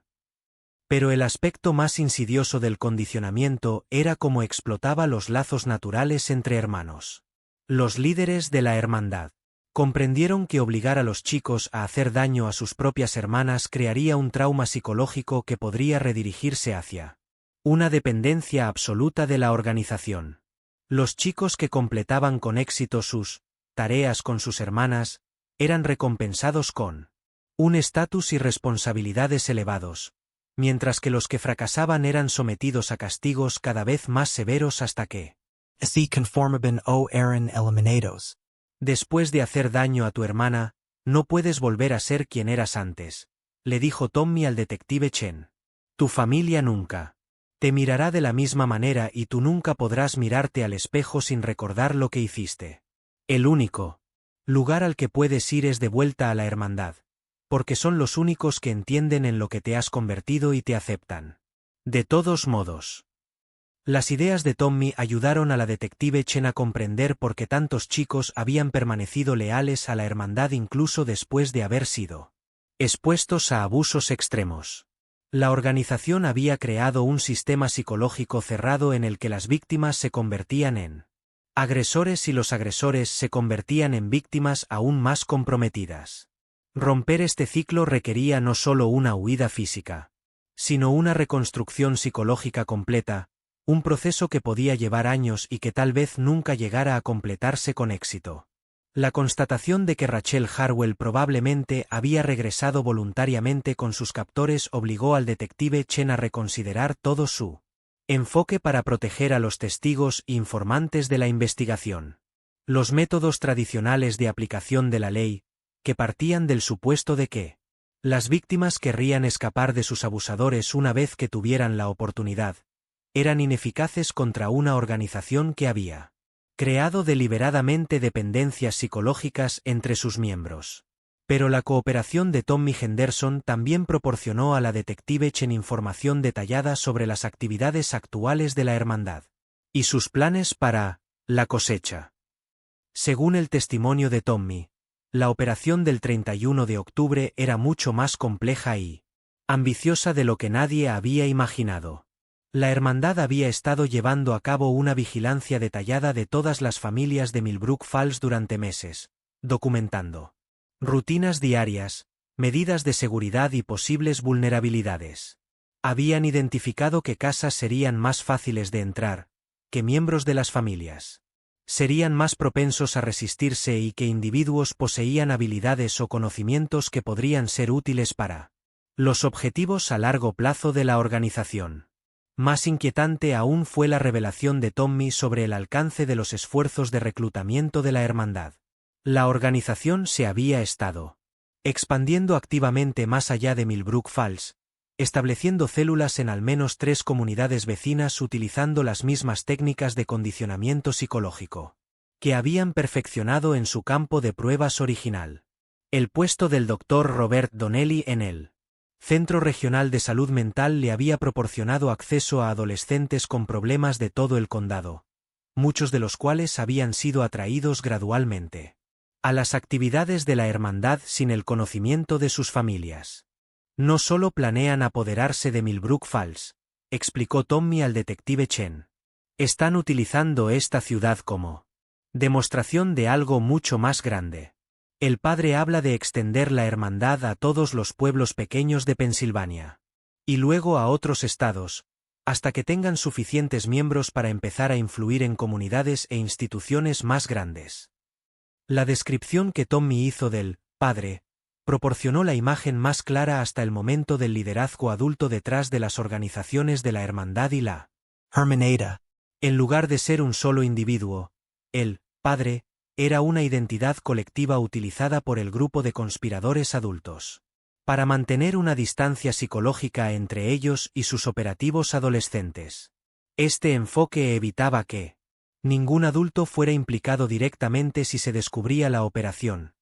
Pero el aspecto más insidioso del condicionamiento era cómo explotaba los lazos naturales entre hermanos. Los líderes de la hermandad comprendieron que obligar a los chicos a hacer daño a sus propias hermanas crearía un trauma psicológico que podría redirigirse hacia una dependencia absoluta de la organización. Los chicos que completaban con éxito sus tareas con sus hermanas eran recompensados con un estatus y responsabilidades elevados, mientras que los que fracasaban eran sometidos a castigos cada vez más severos hasta que, Si conformaban o eran eliminados. después de hacer daño a tu hermana, no puedes volver a ser quien eras antes, le dijo Tommy al detective Chen. Tu familia nunca te mirará de la misma manera y tú nunca podrás mirarte al espejo sin recordar lo que hiciste. El único lugar al que puedes ir es de vuelta a la hermandad, porque son los únicos que entienden en lo que te has convertido y te aceptan. De todos modos, las ideas de Tommy ayudaron a la detective Chen a comprender por qué tantos chicos habían permanecido leales a la hermandad incluso después de haber sido expuestos a abusos extremos. La organización había creado un sistema psicológico cerrado en el que las víctimas se convertían en agresores y los agresores se convertían en víctimas aún más comprometidas. Romper este ciclo requería no solo una huida física, sino una reconstrucción psicológica completa, un proceso que podía llevar años y que tal vez nunca llegara a completarse con éxito. La constatación de que Rachel Harwell probablemente había regresado voluntariamente con sus captores obligó al detective Chen a reconsiderar todo su enfoque para proteger a los testigos e informantes de la investigación. Los métodos tradicionales de aplicación de la ley, que partían del supuesto de que las víctimas querrían escapar de sus abusadores una vez que tuvieran la oportunidad, eran ineficaces contra una organización que había creado deliberadamente dependencias psicológicas entre sus miembros. Pero la cooperación de Tommy Henderson también proporcionó a la detective Chen información detallada sobre las actividades actuales de la hermandad y sus planes para la cosecha. Según el testimonio de Tommy, la operación del 31 de octubre era mucho más compleja y ambiciosa de lo que nadie había imaginado. La hermandad había estado llevando a cabo una vigilancia detallada de todas las familias de Millbrook Falls durante meses, documentando rutinas diarias, medidas de seguridad y posibles vulnerabilidades. Habían identificado que casas serían más fáciles de entrar, que miembros de las familias serían más propensos a resistirse y que individuos poseían habilidades o conocimientos que podrían ser útiles para los objetivos a largo plazo de la organización. Más inquietante aún fue la revelación de Tommy sobre el alcance de los esfuerzos de reclutamiento de la hermandad. La organización se había estado expandiendo activamente más allá de Millbrook Falls, estableciendo células en al menos 3 comunidades vecinas utilizando las mismas técnicas de condicionamiento psicológico que habían perfeccionado en su campo de pruebas original. El puesto del Dr. Robert Donnelly en el Centro Regional de Salud Mental le había proporcionado acceso a adolescentes con problemas de todo el condado, muchos de los cuales habían sido atraídos gradualmente a las actividades de la hermandad sin el conocimiento de sus familias. No solo planean apoderarse de Millbrook Falls, explicó Tommy al detective Chen. Están utilizando esta ciudad como demostración de algo mucho más grande. El padre habla de extender la hermandad a todos los pueblos pequeños de Pensilvania. Y luego a otros estados, hasta que tengan suficientes miembros para empezar a influir en comunidades e instituciones más grandes. La descripción que Tommy hizo del padre proporcionó la imagen más clara hasta el momento del liderazgo adulto detrás de las organizaciones de la hermandad y la Hermanada. En lugar de ser un solo individuo, el padre era una identidad colectiva utilizada por el grupo de conspiradores adultos para mantener una distancia psicológica entre ellos y sus operativos adolescentes. Este enfoque evitaba que Ningún adulto fuera implicado directamente si se descubría la operación,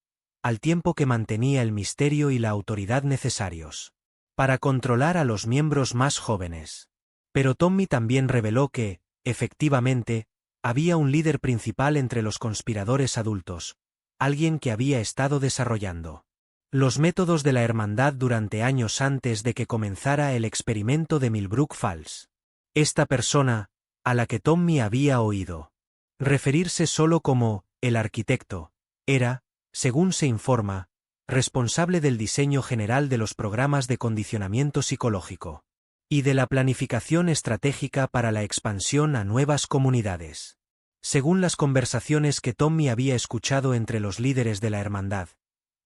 al tiempo que mantenía el misterio y la autoridad necesarios para controlar a los miembros más jóvenes. Pero Tommy también reveló que, efectivamente, había un líder principal entre los conspiradores adultos, alguien que había estado desarrollando los métodos de la hermandad durante años antes de que comenzara el experimento de Millbrook Falls. Esta persona, a la que Tommy había oído referirse solo como el arquitecto, era, según se informa, responsable del diseño general de los programas de condicionamiento psicológico y de la planificación estratégica para la expansión a nuevas comunidades. Según las conversaciones que Tommy había escuchado entre los líderes de la hermandad,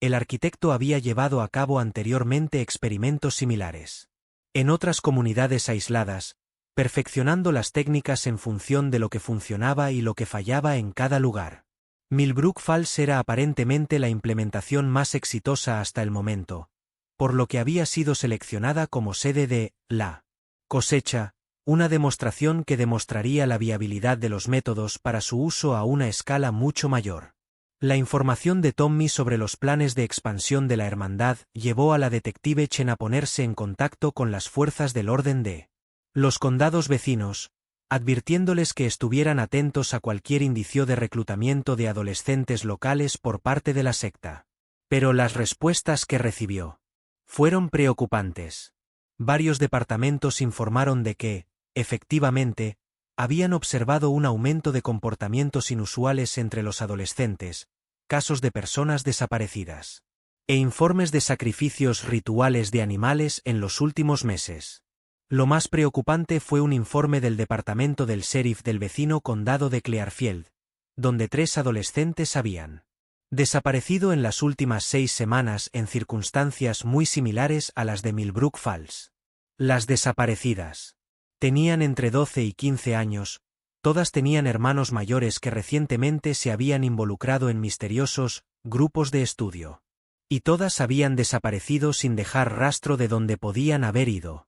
el arquitecto había llevado a cabo anteriormente experimentos similares en otras comunidades aisladas, perfeccionando las técnicas en función de lo que funcionaba y lo que fallaba en cada lugar. Millbrook Falls era aparentemente la implementación más exitosa hasta el momento, por lo que había sido seleccionada como sede de la cosecha, una demostración que demostraría la viabilidad de los métodos para su uso a una escala mucho mayor. La información de Tommy sobre los planes de expansión de la hermandad llevó a la detective Chen a ponerse en contacto con las fuerzas del orden de los condados vecinos, advirtiéndoles que estuvieran atentos a cualquier indicio de reclutamiento de adolescentes locales por parte de la secta. Pero las respuestas que recibió fueron preocupantes. Varios departamentos informaron de que, efectivamente, habían observado un aumento de comportamientos inusuales entre los adolescentes, casos de personas desaparecidas, e informes de sacrificios rituales de animales en los últimos meses. Lo más preocupante fue un informe del departamento del sheriff del vecino condado de Clearfield, donde 3 adolescentes habían desaparecido en las últimas 6 semanas en circunstancias muy similares a las de Millbrook Falls. Las desaparecidas tenían entre 12 y 15 años, todas tenían hermanos mayores que recientemente se habían involucrado en misteriosos grupos de estudio. Y todas habían desaparecido sin dejar rastro de dónde podían haber ido.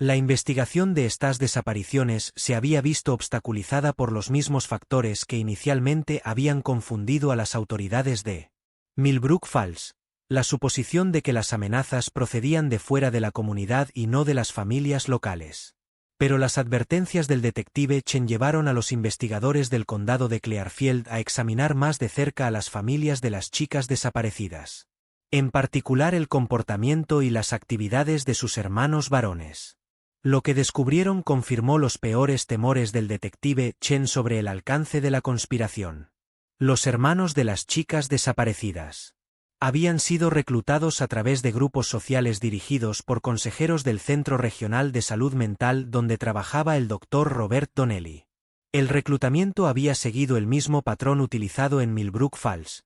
La investigación de estas desapariciones se había visto obstaculizada por los mismos factores que inicialmente habían confundido a las autoridades de Millbrook Falls, la suposición de que las amenazas procedían de fuera de la comunidad y no de las familias locales. Pero las advertencias del detective Chen llevaron a los investigadores del condado de Clearfield a examinar más de cerca a las familias de las chicas desaparecidas, en particular el comportamiento y las actividades de sus hermanos varones. Lo que descubrieron confirmó los peores temores del detective Chen sobre el alcance de la conspiración. Los hermanos de las chicas desaparecidas habían sido reclutados a través de grupos sociales dirigidos por consejeros del Centro Regional de Salud Mental donde trabajaba el Dr. Robert Donnelly. El reclutamiento había seguido el mismo patrón utilizado en Millbrook Falls: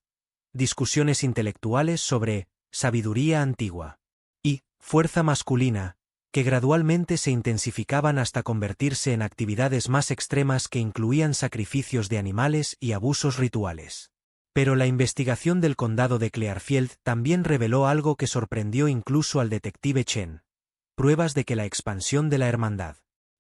discusiones intelectuales sobre sabiduría antigua y fuerza masculina, que gradualmente se intensificaban hasta convertirse en actividades más extremas que incluían sacrificios de animales y abusos rituales. Pero la investigación del condado de Clearfield también reveló algo que sorprendió incluso al detective Chen: pruebas de que la expansión de la hermandad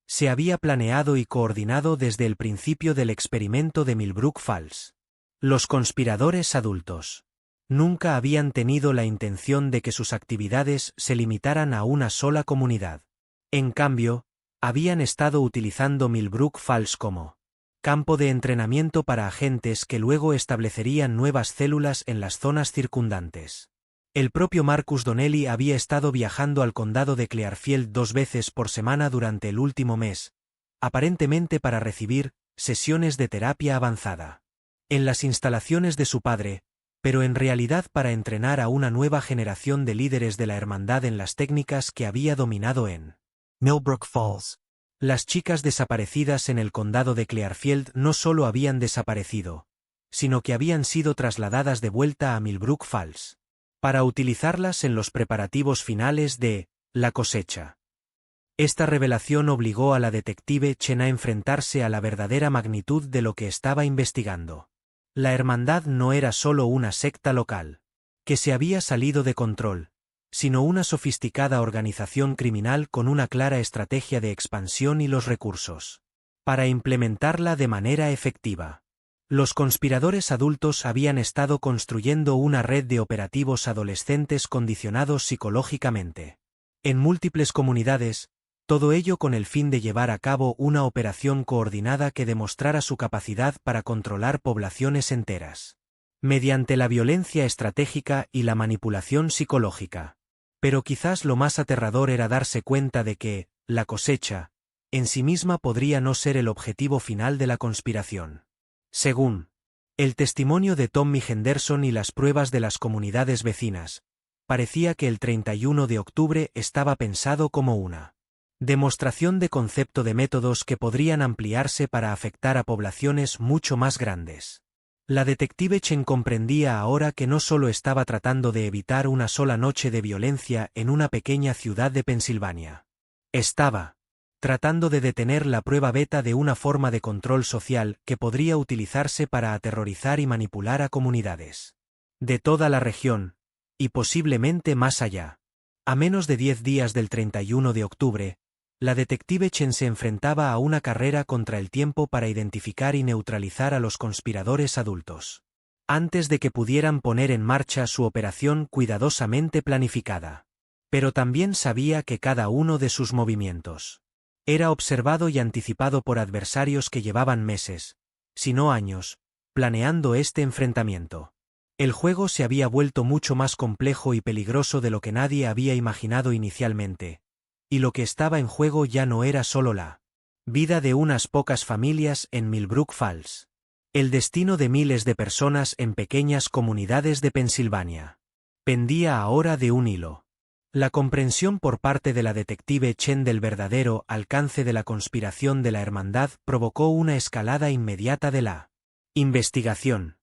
se había planeado y coordinado desde el principio del experimento de Millbrook Falls. Los conspiradores adultos nunca habían tenido la intención de que sus actividades se limitaran a una sola comunidad. En cambio, habían estado utilizando Millbrook Falls como campo de entrenamiento para agentes que luego establecerían nuevas células en las zonas circundantes. El propio Marcus Donnelly había estado viajando al condado de Clearfield 2 veces por semana durante el último mes, aparentemente para recibir sesiones de terapia avanzada en las instalaciones de su padre, pero en realidad para entrenar a una nueva generación de líderes de la hermandad en las técnicas que había dominado en Millbrook Falls. Las chicas desaparecidas en el condado de Clearfield no solo habían desaparecido, sino que habían sido trasladadas de vuelta a Millbrook Falls para utilizarlas en los preparativos finales de la cosecha. Esta revelación obligó a la detective Chen a enfrentarse a la verdadera magnitud de lo que estaba investigando. La hermandad no era solo una secta local que se había salido de control, sino una sofisticada organización criminal con una clara estrategia de expansión y los recursos para implementarla de manera efectiva. Los conspiradores adultos habían estado construyendo una red de operativos adolescentes condicionados psicológicamente. En múltiples comunidades, todo ello con el fin de llevar a cabo una operación coordinada que demostrara su capacidad para controlar poblaciones enteras. Mediante la violencia estratégica y la manipulación psicológica. Pero quizás lo más aterrador era darse cuenta de que, la cosecha, en sí misma podría no ser el objetivo final de la conspiración. Según el testimonio de Tommy Henderson y las pruebas de las comunidades vecinas, parecía que el 31 de octubre estaba pensado como una demostración de concepto de métodos que podrían ampliarse para afectar a poblaciones mucho más grandes. La detective Chen comprendía ahora que no solo estaba tratando de evitar una sola noche de violencia en una pequeña ciudad de Pensilvania. Estaba tratando de detener la prueba beta de una forma de control social que podría utilizarse para aterrorizar y manipular a comunidades de toda la región, y posiblemente más allá. A menos de 10 días del 31 de octubre, la detective Chen se enfrentaba a una carrera contra el tiempo para identificar y neutralizar a los conspiradores adultos, antes de que pudieran poner en marcha su operación cuidadosamente planificada. Pero también sabía que cada uno de sus movimientos era observado y anticipado por adversarios que llevaban meses, si no años, planeando este enfrentamiento. El juego se había vuelto mucho más complejo y peligroso de lo que nadie había imaginado inicialmente, y lo que estaba en juego ya no era solo la vida de unas pocas familias en Millbrook Falls. El destino de miles de personas en pequeñas comunidades de Pensilvania pendía ahora de un hilo. La comprensión por parte de la detective Chen del verdadero alcance de la conspiración de la hermandad provocó una escalada inmediata de la investigación.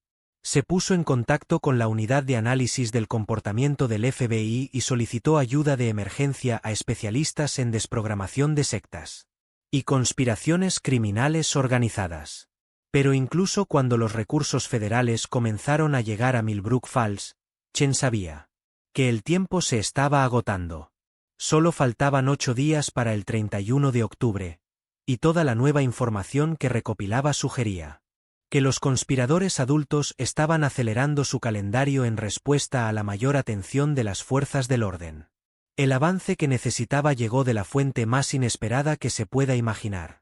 Se puso en contacto con la unidad de análisis del comportamiento del FBI y solicitó ayuda de emergencia a especialistas en desprogramación de sectas y conspiraciones criminales organizadas. Pero incluso cuando los recursos federales comenzaron a llegar a Millbrook Falls, Chen sabía que el tiempo se estaba agotando. Solo faltaban 8 días para el 31 de octubre, y toda la nueva información que recopilaba sugería que los conspiradores adultos estaban acelerando su calendario en respuesta a la mayor atención de las fuerzas del orden. El avance que necesitaba llegó de la fuente más inesperada que se pueda imaginar.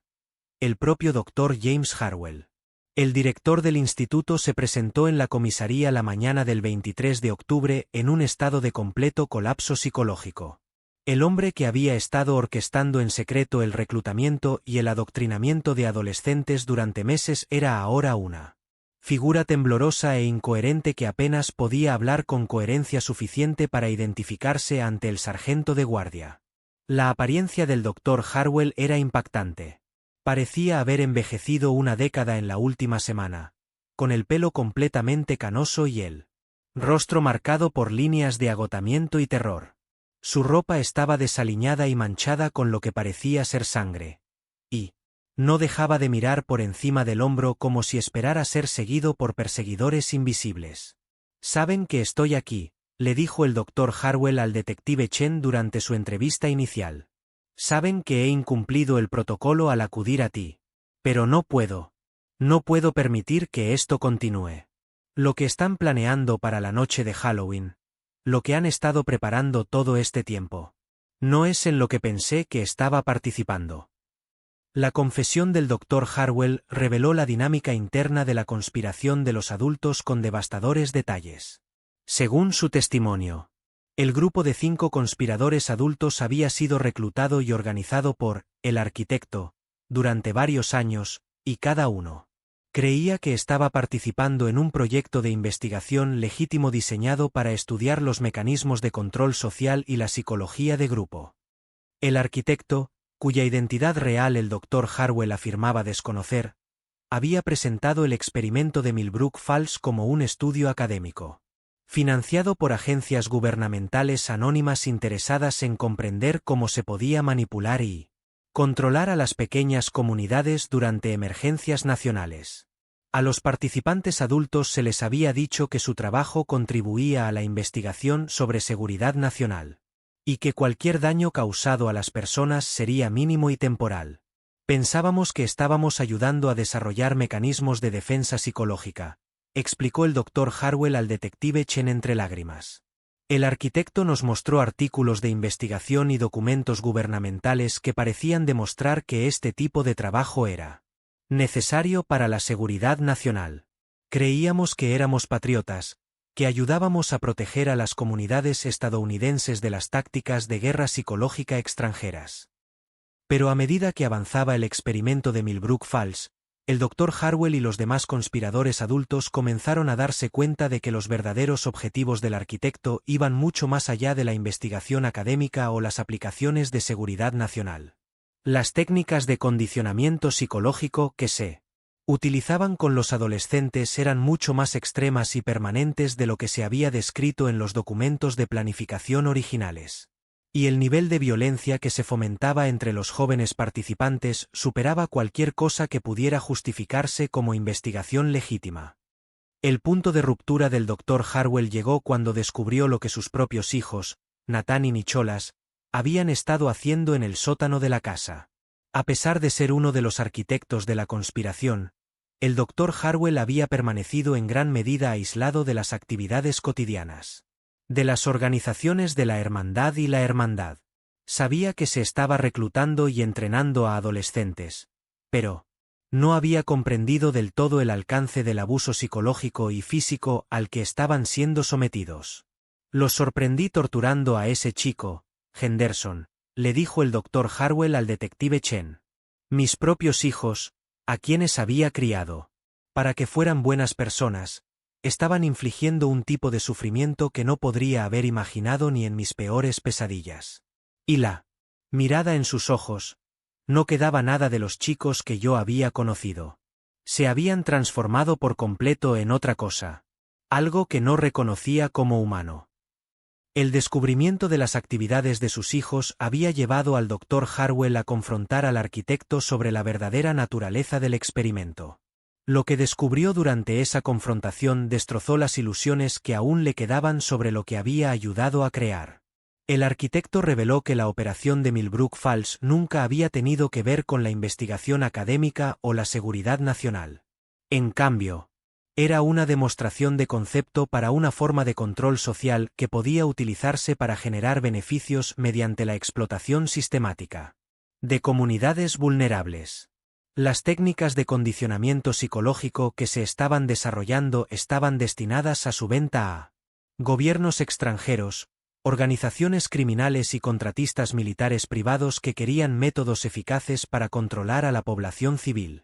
El propio Dr. James Harwell. El director del instituto se presentó en la comisaría la mañana del 23 de octubre en un estado de completo colapso psicológico. El hombre que había estado orquestando en secreto el reclutamiento y el adoctrinamiento de adolescentes durante meses era ahora una figura temblorosa e incoherente que apenas podía hablar con coherencia suficiente para identificarse ante el sargento de guardia. La apariencia del Dr. Harwell era impactante. Parecía haber envejecido una década en la última semana, con el pelo completamente canoso y el rostro marcado por líneas de agotamiento y terror. Su ropa estaba desaliñada y manchada con lo que parecía ser sangre, y no dejaba de mirar por encima del hombro como si esperara ser seguido por perseguidores invisibles. «Saben que estoy aquí», le dijo el Dr. Harwell al detective Chen durante su entrevista inicial. «Saben que he incumplido el protocolo al acudir a ti. Pero no puedo permitir que esto continúe. Lo que están planeando para la noche de Halloween, lo que han estado preparando todo este tiempo, no es en lo que pensé que estaba participando». La confesión del Dr. Harwell reveló la dinámica interna de la conspiración de los adultos con devastadores detalles. Según su testimonio, el grupo de 5 conspiradores adultos había sido reclutado y organizado por el arquitecto durante varios años, y cada uno creía que estaba participando en un proyecto de investigación legítimo diseñado para estudiar los mecanismos de control social y la psicología de grupo. El arquitecto, cuya identidad real el Dr. Harwell afirmaba desconocer, había presentado el experimento de Millbrook Falls como un estudio académico, financiado por agencias gubernamentales anónimas interesadas en comprender cómo se podía manipular y controlar a las pequeñas comunidades durante emergencias nacionales. A los participantes adultos se les había dicho que su trabajo contribuía a la investigación sobre seguridad nacional, y que cualquier daño causado a las personas sería mínimo y temporal. Pensábamos que estábamos ayudando a desarrollar mecanismos de defensa psicológica, explicó el Dr. Harwell al detective Chen entre lágrimas. El arquitecto nos mostró artículos de investigación y documentos gubernamentales que parecían demostrar que este tipo de trabajo era necesario para la seguridad nacional. Creíamos que éramos patriotas, que ayudábamos a proteger a las comunidades estadounidenses de las tácticas de guerra psicológica extranjeras. Pero a medida que avanzaba el experimento de Millbrook Falls, el Dr. Harwell y los demás conspiradores adultos comenzaron a darse cuenta de que los verdaderos objetivos del arquitecto iban mucho más allá de la investigación académica o las aplicaciones de seguridad nacional. Las técnicas de condicionamiento psicológico que se utilizaban con los adolescentes eran mucho más extremas y permanentes de lo que se había descrito en los documentos de planificación originales. Y el nivel de violencia que se fomentaba entre los jóvenes participantes superaba cualquier cosa que pudiera justificarse como investigación legítima. El punto de ruptura del Dr. Harwell llegó cuando descubrió lo que sus propios hijos, Nathan y Nicholas, habían estado haciendo en el sótano de la casa. A pesar de ser uno de los arquitectos de la conspiración, el Dr. Harwell había permanecido en gran medida aislado de las actividades cotidianas de las organizaciones de la Hermandad y la Hermandad. Sabía que se estaba reclutando y entrenando a adolescentes, pero no había comprendido del todo el alcance del abuso psicológico y físico al que estaban siendo sometidos. Los sorprendí torturando a ese chico, Henderson, le dijo el Dr. Harwell al detective Chen. Mis propios hijos, a quienes había criado, para que fueran buenas personas, estaban infligiendo un tipo de sufrimiento que no podría haber imaginado ni en mis peores pesadillas. Y la mirada en sus ojos, no quedaba nada de los chicos que yo había conocido. Se habían transformado por completo en otra cosa, algo que no reconocía como humano. El descubrimiento de las actividades de sus hijos había llevado al Dr. Harwell a confrontar al arquitecto sobre la verdadera naturaleza del experimento. Lo que descubrió durante esa confrontación destrozó las ilusiones que aún le quedaban sobre lo que había ayudado a crear. El arquitecto reveló que la operación de Millbrook Falls nunca había tenido que ver con la investigación académica o la seguridad nacional. En cambio, era una demostración de concepto para una forma de control social que podía utilizarse para generar beneficios mediante la explotación sistemática de comunidades vulnerables. Las técnicas de condicionamiento psicológico que se estaban desarrollando estaban destinadas a su venta a gobiernos extranjeros, organizaciones criminales y contratistas militares privados que querían métodos eficaces para controlar a la población civil.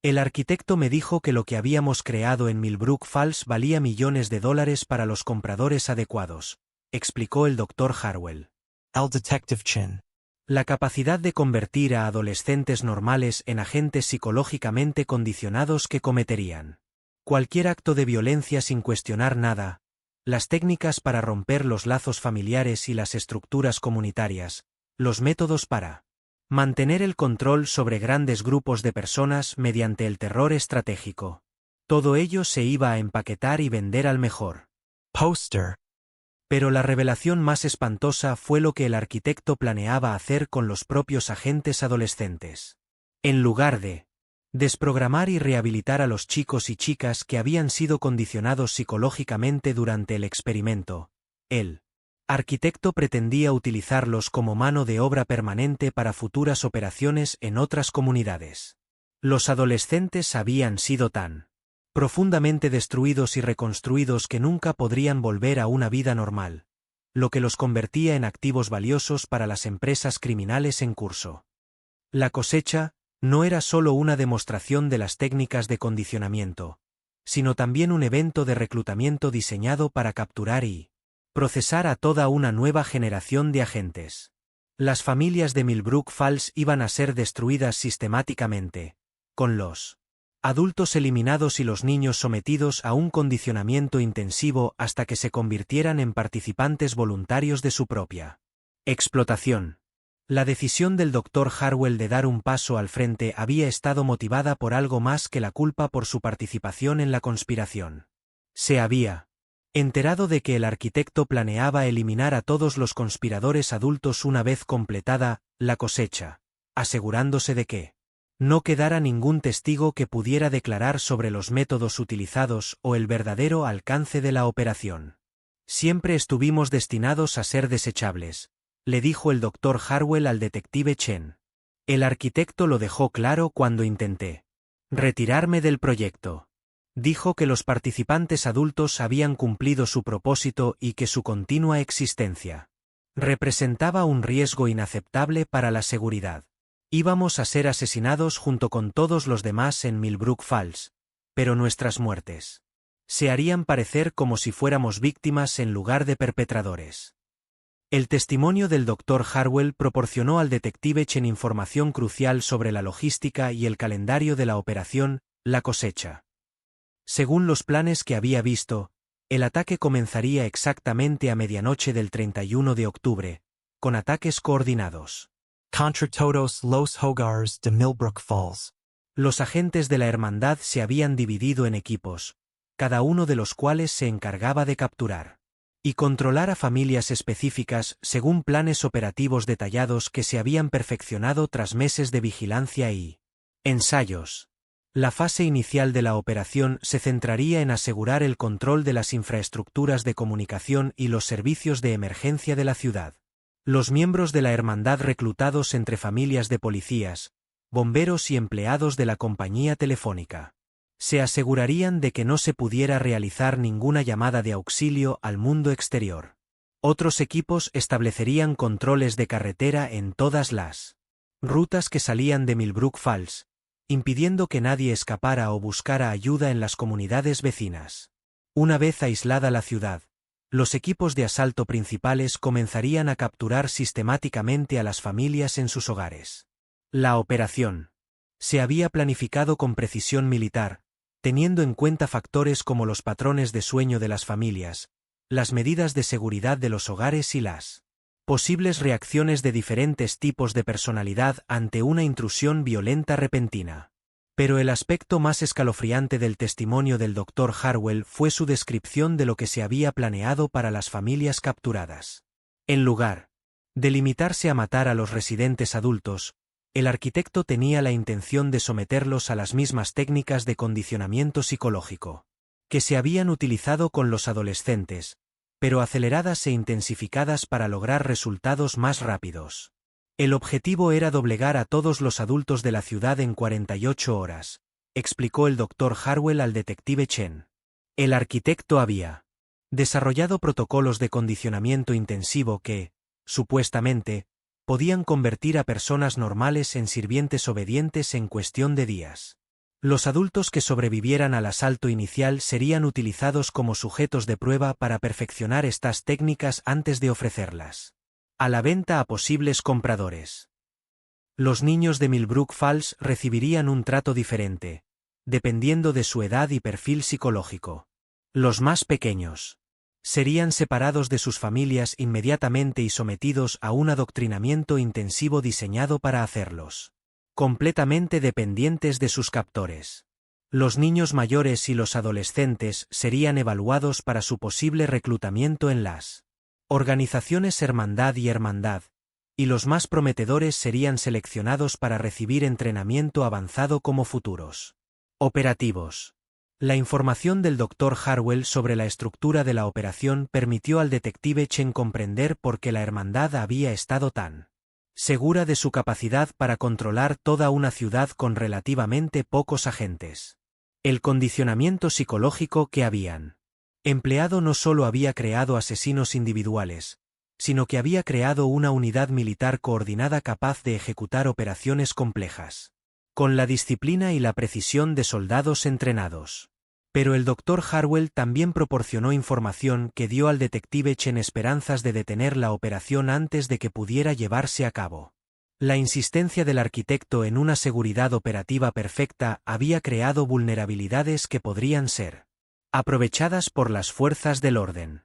El arquitecto me dijo que lo que habíamos creado en Millbrook Falls valía millones de dólares para los compradores adecuados, explicó el Dr. Harwell. El detective Chen. La capacidad de convertir a adolescentes normales en agentes psicológicamente condicionados que cometerían cualquier acto de violencia sin cuestionar nada, las técnicas para romper los lazos familiares y las estructuras comunitarias, los métodos para mantener el control sobre grandes grupos de personas mediante el terror estratégico. Todo ello se iba a empaquetar y vender al mejor Poster. Pero la revelación más espantosa fue lo que el arquitecto planeaba hacer con los propios agentes adolescentes. En lugar de desprogramar y rehabilitar a los chicos y chicas que habían sido condicionados psicológicamente durante el experimento, el arquitecto pretendía utilizarlos como mano de obra permanente para futuras operaciones en otras comunidades. Los adolescentes habían sido tan profundamente destruidos y reconstruidos que nunca podrían volver a una vida normal, lo que los convertía en activos valiosos para las empresas criminales en curso. La cosecha no era solo una demostración de las técnicas de condicionamiento, sino también un evento de reclutamiento diseñado para capturar y procesar a toda una nueva generación de agentes. Las familias de Millbrook Falls iban a ser destruidas sistemáticamente, con los adultos eliminados y los niños sometidos a un condicionamiento intensivo hasta que se convirtieran en participantes voluntarios de su propia explotación. La decisión del Dr. Harwell de dar un paso al frente había estado motivada por algo más que la culpa por su participación en la conspiración. Se había enterado de que el arquitecto planeaba eliminar a todos los conspiradores adultos una vez completada la cosecha, asegurándose de que No quedara ningún testigo que pudiera declarar sobre los métodos utilizados o el verdadero alcance de la operación. Siempre estuvimos destinados a ser desechables, le dijo el Dr. Harwell al detective Chen. El arquitecto lo dejó claro cuando intenté retirarme del proyecto. Dijo que los participantes adultos habían cumplido su propósito y que su continua existencia representaba un riesgo inaceptable para la seguridad. Íbamos a ser asesinados junto con todos los demás en Millbrook Falls, pero nuestras muertes se harían parecer como si fuéramos víctimas en lugar de perpetradores. El testimonio del Dr. Harwell proporcionó al detective Chen información crucial sobre la logística y el calendario de la operación, la cosecha. Según los planes que había visto, el ataque comenzaría exactamente a medianoche del 31 de octubre, con ataques coordinados. Contra todos los hogares de Millbrook Falls. Los agentes de la hermandad se habían dividido en equipos, cada uno de los cuales se encargaba de capturar y controlar a familias específicas según planes operativos detallados que se habían perfeccionado tras meses de vigilancia y ensayos. La fase inicial de la operación se centraría en asegurar el control de las infraestructuras de comunicación y los servicios de emergencia de la ciudad. Los miembros de la hermandad reclutados entre familias de policías, bomberos y empleados de la compañía telefónica se asegurarían de que no se pudiera realizar ninguna llamada de auxilio al mundo exterior. Otros equipos establecerían controles de carretera en todas las rutas que salían de Millbrook Falls, impidiendo que nadie escapara o buscara ayuda en las comunidades vecinas. Una vez aislada la ciudad, los equipos de asalto principales comenzarían a capturar sistemáticamente a las familias en sus hogares. La operación se había planificado con precisión militar, teniendo en cuenta factores como los patrones de sueño de las familias, las medidas de seguridad de los hogares y las posibles reacciones de diferentes tipos de personalidad ante una intrusión violenta repentina. Pero el aspecto más escalofriante del testimonio del Dr. Harwell fue su descripción de lo que se había planeado para las familias capturadas. En lugar de limitarse a matar a los residentes adultos, el arquitecto tenía la intención de someterlos a las mismas técnicas de condicionamiento psicológico que se habían utilizado con los adolescentes, pero aceleradas e intensificadas para lograr resultados más rápidos. El objetivo era doblegar a todos los adultos de la ciudad en 48 horas, explicó el Dr. Harwell al detective Chen. El arquitecto había desarrollado protocolos de condicionamiento intensivo que, supuestamente, podían convertir a personas normales en sirvientes obedientes en cuestión de días. Los adultos que sobrevivieran al asalto inicial serían utilizados como sujetos de prueba para perfeccionar estas técnicas antes de ofrecerlas a la venta a posibles compradores. Los niños de Millbrook Falls recibirían un trato diferente, dependiendo de su edad y perfil psicológico. Los más pequeños serían separados de sus familias inmediatamente y sometidos a un adoctrinamiento intensivo diseñado para hacerlos completamente dependientes de sus captores. Los niños mayores y los adolescentes serían evaluados para su posible reclutamiento en las organizaciones Hermandad y los más prometedores serían seleccionados para recibir entrenamiento avanzado como futuros operativos. La información del Dr. Harwell sobre la estructura de la operación permitió al detective Chen comprender por qué la Hermandad había estado tan segura de su capacidad para controlar toda una ciudad con relativamente pocos agentes. El condicionamiento psicológico que habían empleado no solo había creado asesinos individuales, sino que había creado una unidad militar coordinada capaz de ejecutar operaciones complejas, con la disciplina y la precisión de soldados entrenados. Pero el Dr. Harwell también proporcionó información que dio al detective Chen esperanzas de detener la operación antes de que pudiera llevarse a cabo. La insistencia del arquitecto en una seguridad operativa perfecta había creado vulnerabilidades que podrían ser aprovechadas por las fuerzas del orden.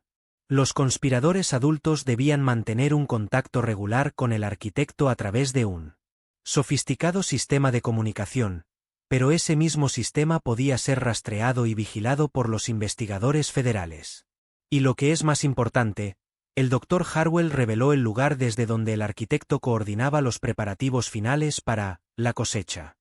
Los conspiradores adultos debían mantener un contacto regular con el arquitecto a través de un sofisticado sistema de comunicación, pero ese mismo sistema podía ser rastreado y vigilado por los investigadores federales. Y lo que es más importante, el Dr. Harwell reveló el lugar desde donde el arquitecto coordinaba los preparativos finales para la cosecha.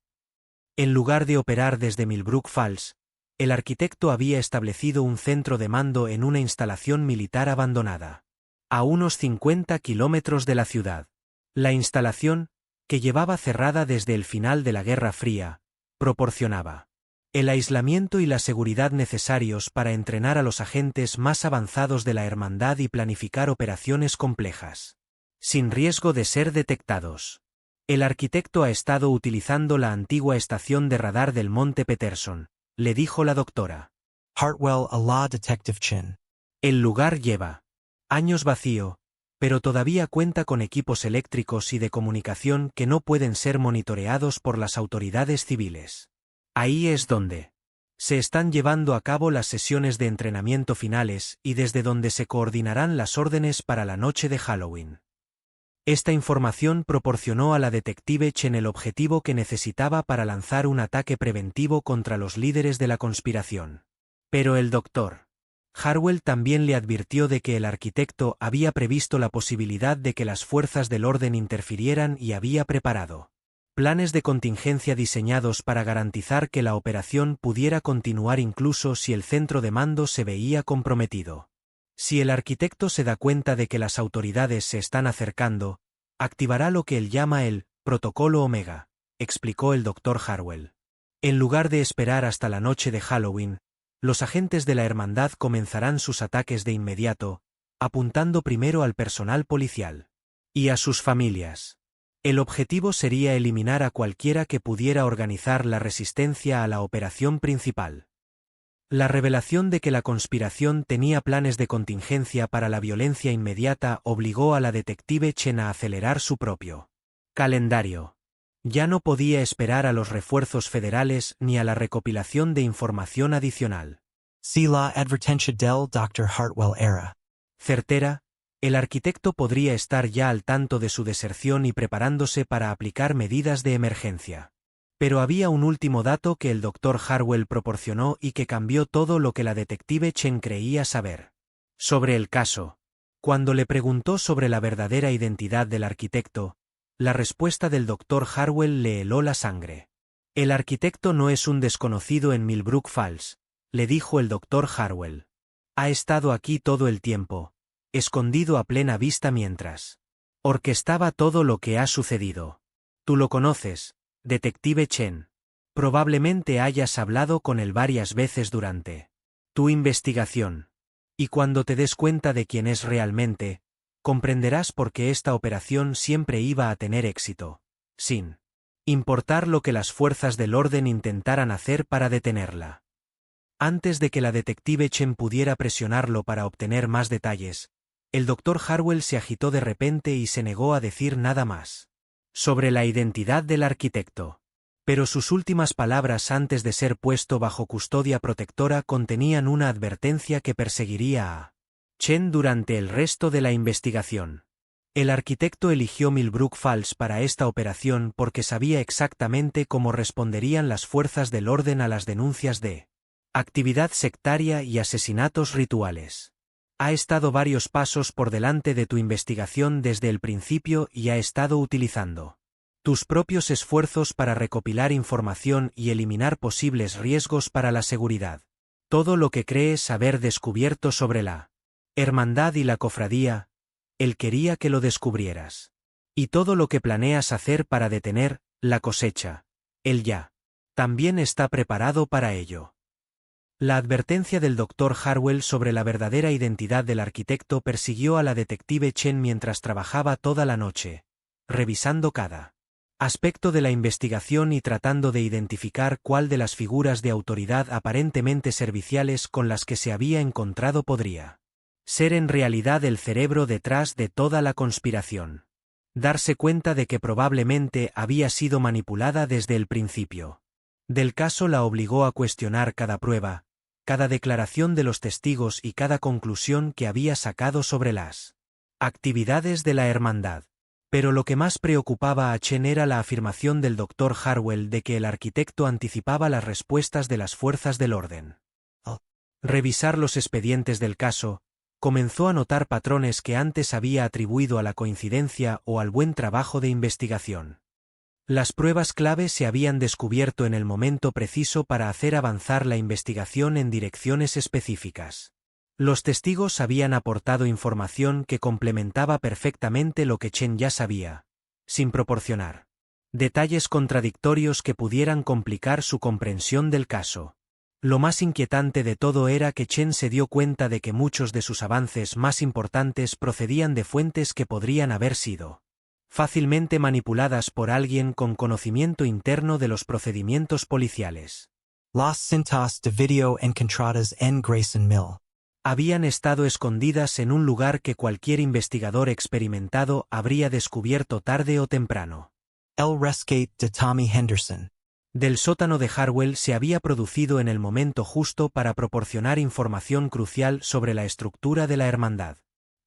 En lugar de operar desde Millbrook Falls, el arquitecto había establecido un centro de mando en una instalación militar abandonada, a unos 50 kilómetros de la ciudad. La instalación, que llevaba cerrada desde el final de la Guerra Fría, proporcionaba el aislamiento y la seguridad necesarios para entrenar a los agentes más avanzados de la Hermandad y planificar operaciones complejas, sin riesgo de ser detectados. El arquitecto ha estado utilizando la antigua estación de radar del Monte Peterson, le dijo la doctora Hartwell a la Detective Chin. El lugar lleva años vacío, pero todavía cuenta con equipos eléctricos y de comunicación que no pueden ser monitoreados por las autoridades civiles. Ahí es donde se están llevando a cabo las sesiones de entrenamiento finales y desde donde se coordinarán las órdenes para la noche de Halloween. Esta información proporcionó a la detective Chen el objetivo que necesitaba para lanzar un ataque preventivo contra los líderes de la conspiración. Pero el Dr. Harwell también le advirtió de que el arquitecto había previsto la posibilidad de que las fuerzas del orden interfirieran y había preparado planes de contingencia diseñados para garantizar que la operación pudiera continuar incluso si el centro de mando se veía comprometido. Si el arquitecto se da cuenta de que las autoridades se están acercando, activará lo que él llama el Protocolo Omega, explicó el Dr. Harwell. En lugar de esperar hasta la noche de Halloween, los agentes de la Hermandad comenzarán sus ataques de inmediato, apuntando primero al personal policial y a sus familias. El objetivo sería eliminar a cualquiera que pudiera organizar la resistencia a la operación principal. La revelación de que la conspiración tenía planes de contingencia para la violencia inmediata obligó a la detective Chen a acelerar su propio calendario. Ya no podía esperar a los refuerzos federales ni a la recopilación de información adicional. Si la advertencia del Dr. Hartwell era certera, el arquitecto podría estar ya al tanto de su deserción y preparándose para aplicar medidas de emergencia. Pero había un último dato que el Dr. Harwell proporcionó y que cambió todo lo que la detective Chen creía saber sobre el caso. Cuando le preguntó sobre la verdadera identidad del arquitecto, la respuesta del Dr. Harwell le heló la sangre. El arquitecto no es un desconocido en Millbrook Falls, le dijo el Dr. Harwell. Ha estado aquí todo el tiempo, escondido a plena vista mientras orquestaba todo lo que ha sucedido. Tú lo conoces, detective Chen. Probablemente hayas hablado con él varias veces durante tu investigación. Y cuando te des cuenta de quién es realmente, comprenderás por qué esta operación siempre iba a tener éxito, sin importar lo que las fuerzas del orden intentaran hacer para detenerla. Antes de que la detective Chen pudiera presionarlo para obtener más detalles, el Dr. Harwell se agitó de repente y se negó a decir nada más sobre la identidad del arquitecto. Pero sus últimas palabras antes de ser puesto bajo custodia protectora contenían una advertencia que perseguiría a Chen durante el resto de la investigación. El arquitecto eligió Millbrook Falls para esta operación porque sabía exactamente cómo responderían las fuerzas del orden a las denuncias de actividad sectaria y asesinatos rituales. Ha estado varios pasos por delante de tu investigación desde el principio y ha estado utilizando tus propios esfuerzos para recopilar información y eliminar posibles riesgos para la seguridad. Todo lo que crees haber descubierto sobre la Hermandad y la Cofradía, él quería que lo descubrieras. Y todo lo que planeas hacer para detener la cosecha, él ya también está preparado para ello. La advertencia del Dr. Harwell sobre la verdadera identidad del arquitecto persiguió a la detective Chen mientras trabajaba toda la noche, revisando cada aspecto de la investigación y tratando de identificar cuál de las figuras de autoridad aparentemente serviciales con las que se había encontrado podría ser en realidad el cerebro detrás de toda la conspiración. Darse cuenta de que probablemente había sido manipulada desde el principio del caso la obligó a cuestionar cada prueba, cada declaración de los testigos y cada conclusión que había sacado sobre las actividades de la hermandad. Pero lo que más preocupaba a Chen era la afirmación del Dr. Harwell de que el arquitecto anticipaba las respuestas de las fuerzas del orden. Al revisar los expedientes del caso, comenzó a notar patrones que antes había atribuido a la coincidencia o al buen trabajo de investigación. Las pruebas clave se habían descubierto en el momento preciso para hacer avanzar la investigación en direcciones específicas. Los testigos habían aportado información que complementaba perfectamente lo que Chen ya sabía, sin proporcionar detalles contradictorios que pudieran complicar su comprensión del caso. Lo más inquietante de todo era que Chen se dio cuenta de que muchos de sus avances más importantes procedían de fuentes que podrían haber sido fácilmente manipuladas por alguien con conocimiento interno de los procedimientos policiales. Las cintas de video encontradas en Grayson Mill habían estado escondidas en un lugar que cualquier investigador experimentado habría descubierto tarde o temprano. El rescate de Tommy Henderson Del sótano de Harwell se había producido en el momento justo para proporcionar información crucial sobre la estructura de la hermandad.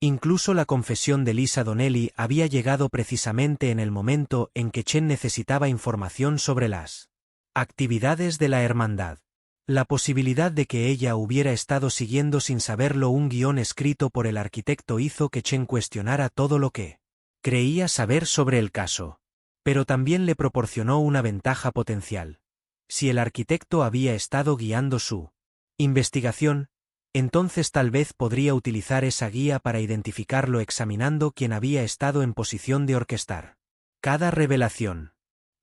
Incluso la confesión de Lisa Donnelly había llegado precisamente en el momento en que Chen necesitaba información sobre las actividades de la hermandad. La posibilidad de que ella hubiera estado siguiendo sin saberlo un guión escrito por el arquitecto hizo que Chen cuestionara todo lo que creía saber sobre el caso. Pero también le proporcionó una ventaja potencial. Si el arquitecto había estado guiando su investigación, entonces tal vez podría utilizar esa guía para identificarlo examinando quién había estado en posición de orquestar cada revelación.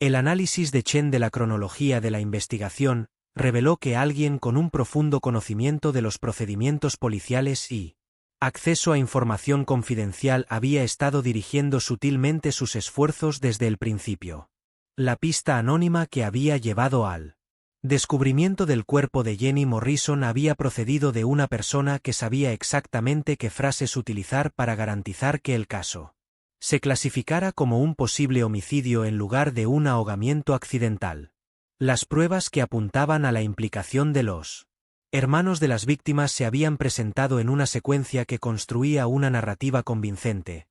El análisis de Chen de la cronología de la investigación reveló que alguien con un profundo conocimiento de los procedimientos policiales y acceso a información confidencial había estado dirigiendo sutilmente sus esfuerzos desde el principio. La pista anónima que había llevado al descubrimiento del cuerpo de Jenny Morrison había procedido de una persona que sabía exactamente qué frases utilizar para garantizar que el caso se clasificara como un posible homicidio en lugar de un ahogamiento accidental. Las pruebas que apuntaban a la implicación de los hermanos de las víctimas se habían presentado en una secuencia que construía una narrativa convincente,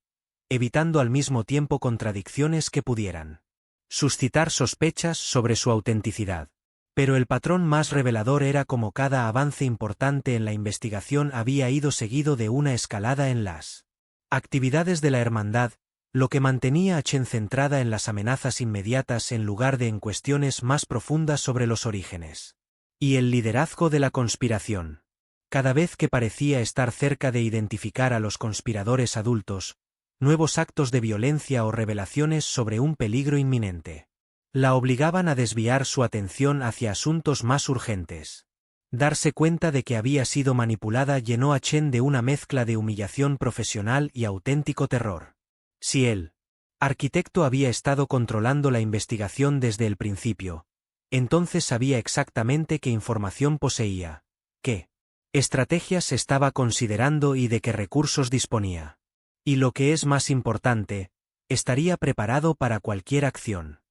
evitando al mismo tiempo contradicciones que pudieran suscitar sospechas sobre su autenticidad. Pero el patrón más revelador era cómo cada avance importante en la investigación había ido seguido de una escalada en las actividades de la hermandad, lo que mantenía a Chen centrada en las amenazas inmediatas en lugar de en cuestiones más profundas sobre los orígenes y el liderazgo de la conspiración. Cada vez que parecía estar cerca de identificar a los conspiradores adultos, nuevos actos de violencia o revelaciones sobre un peligro inminente la obligaban a desviar su atención hacia asuntos más urgentes. Darse cuenta de que había sido manipulada llenó a Chen de una mezcla de humillación profesional y auténtico terror. Si el arquitecto había estado controlando la investigación desde el principio, entonces sabía exactamente qué información poseía, qué estrategias estaba considerando y de qué recursos disponía. Y lo que es más importante, estaría preparado para cualquier acción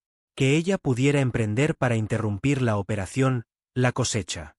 que ella pudiera emprender para interrumpir la operación, la cosecha.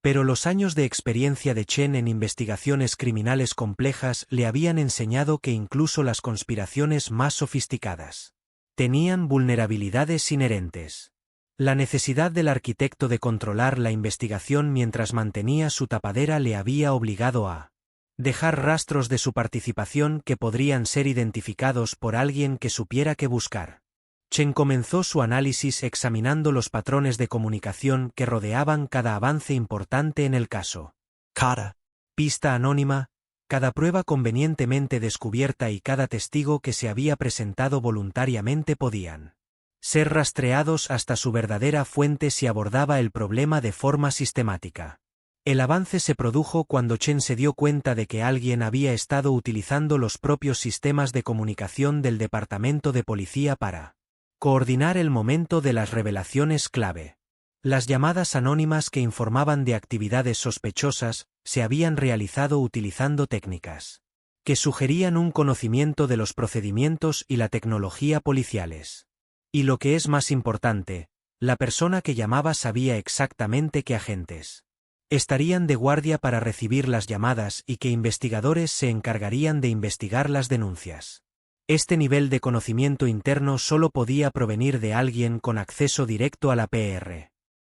Pero los años de experiencia de Chen en investigaciones criminales complejas le habían enseñado que incluso las conspiraciones más sofisticadas tenían vulnerabilidades inherentes. La necesidad del arquitecto de controlar la investigación mientras mantenía su tapadera le había obligado a dejar rastros de su participación que podrían ser identificados por alguien que supiera qué buscar. Chen comenzó su análisis examinando los patrones de comunicación que rodeaban cada avance importante en el caso. cada Pista anónima, cada prueba convenientemente descubierta y cada testigo que se había presentado voluntariamente podían ser rastreados hasta su verdadera fuente si abordaba el problema de forma sistemática. El avance se produjo cuando Chen se dio cuenta de que alguien había estado utilizando los propios sistemas de comunicación del Departamento de Policía para coordinar el momento de las revelaciones clave. Las llamadas anónimas que informaban de actividades sospechosas se habían realizado utilizando técnicas que sugerían un conocimiento de los procedimientos y la tecnología policiales. Y lo que es más importante, la persona que llamaba sabía exactamente qué agentes estarían de guardia para recibir las llamadas y qué investigadores se encargarían de investigar las denuncias. Este nivel de conocimiento interno solo podía provenir de alguien con acceso directo a la PR.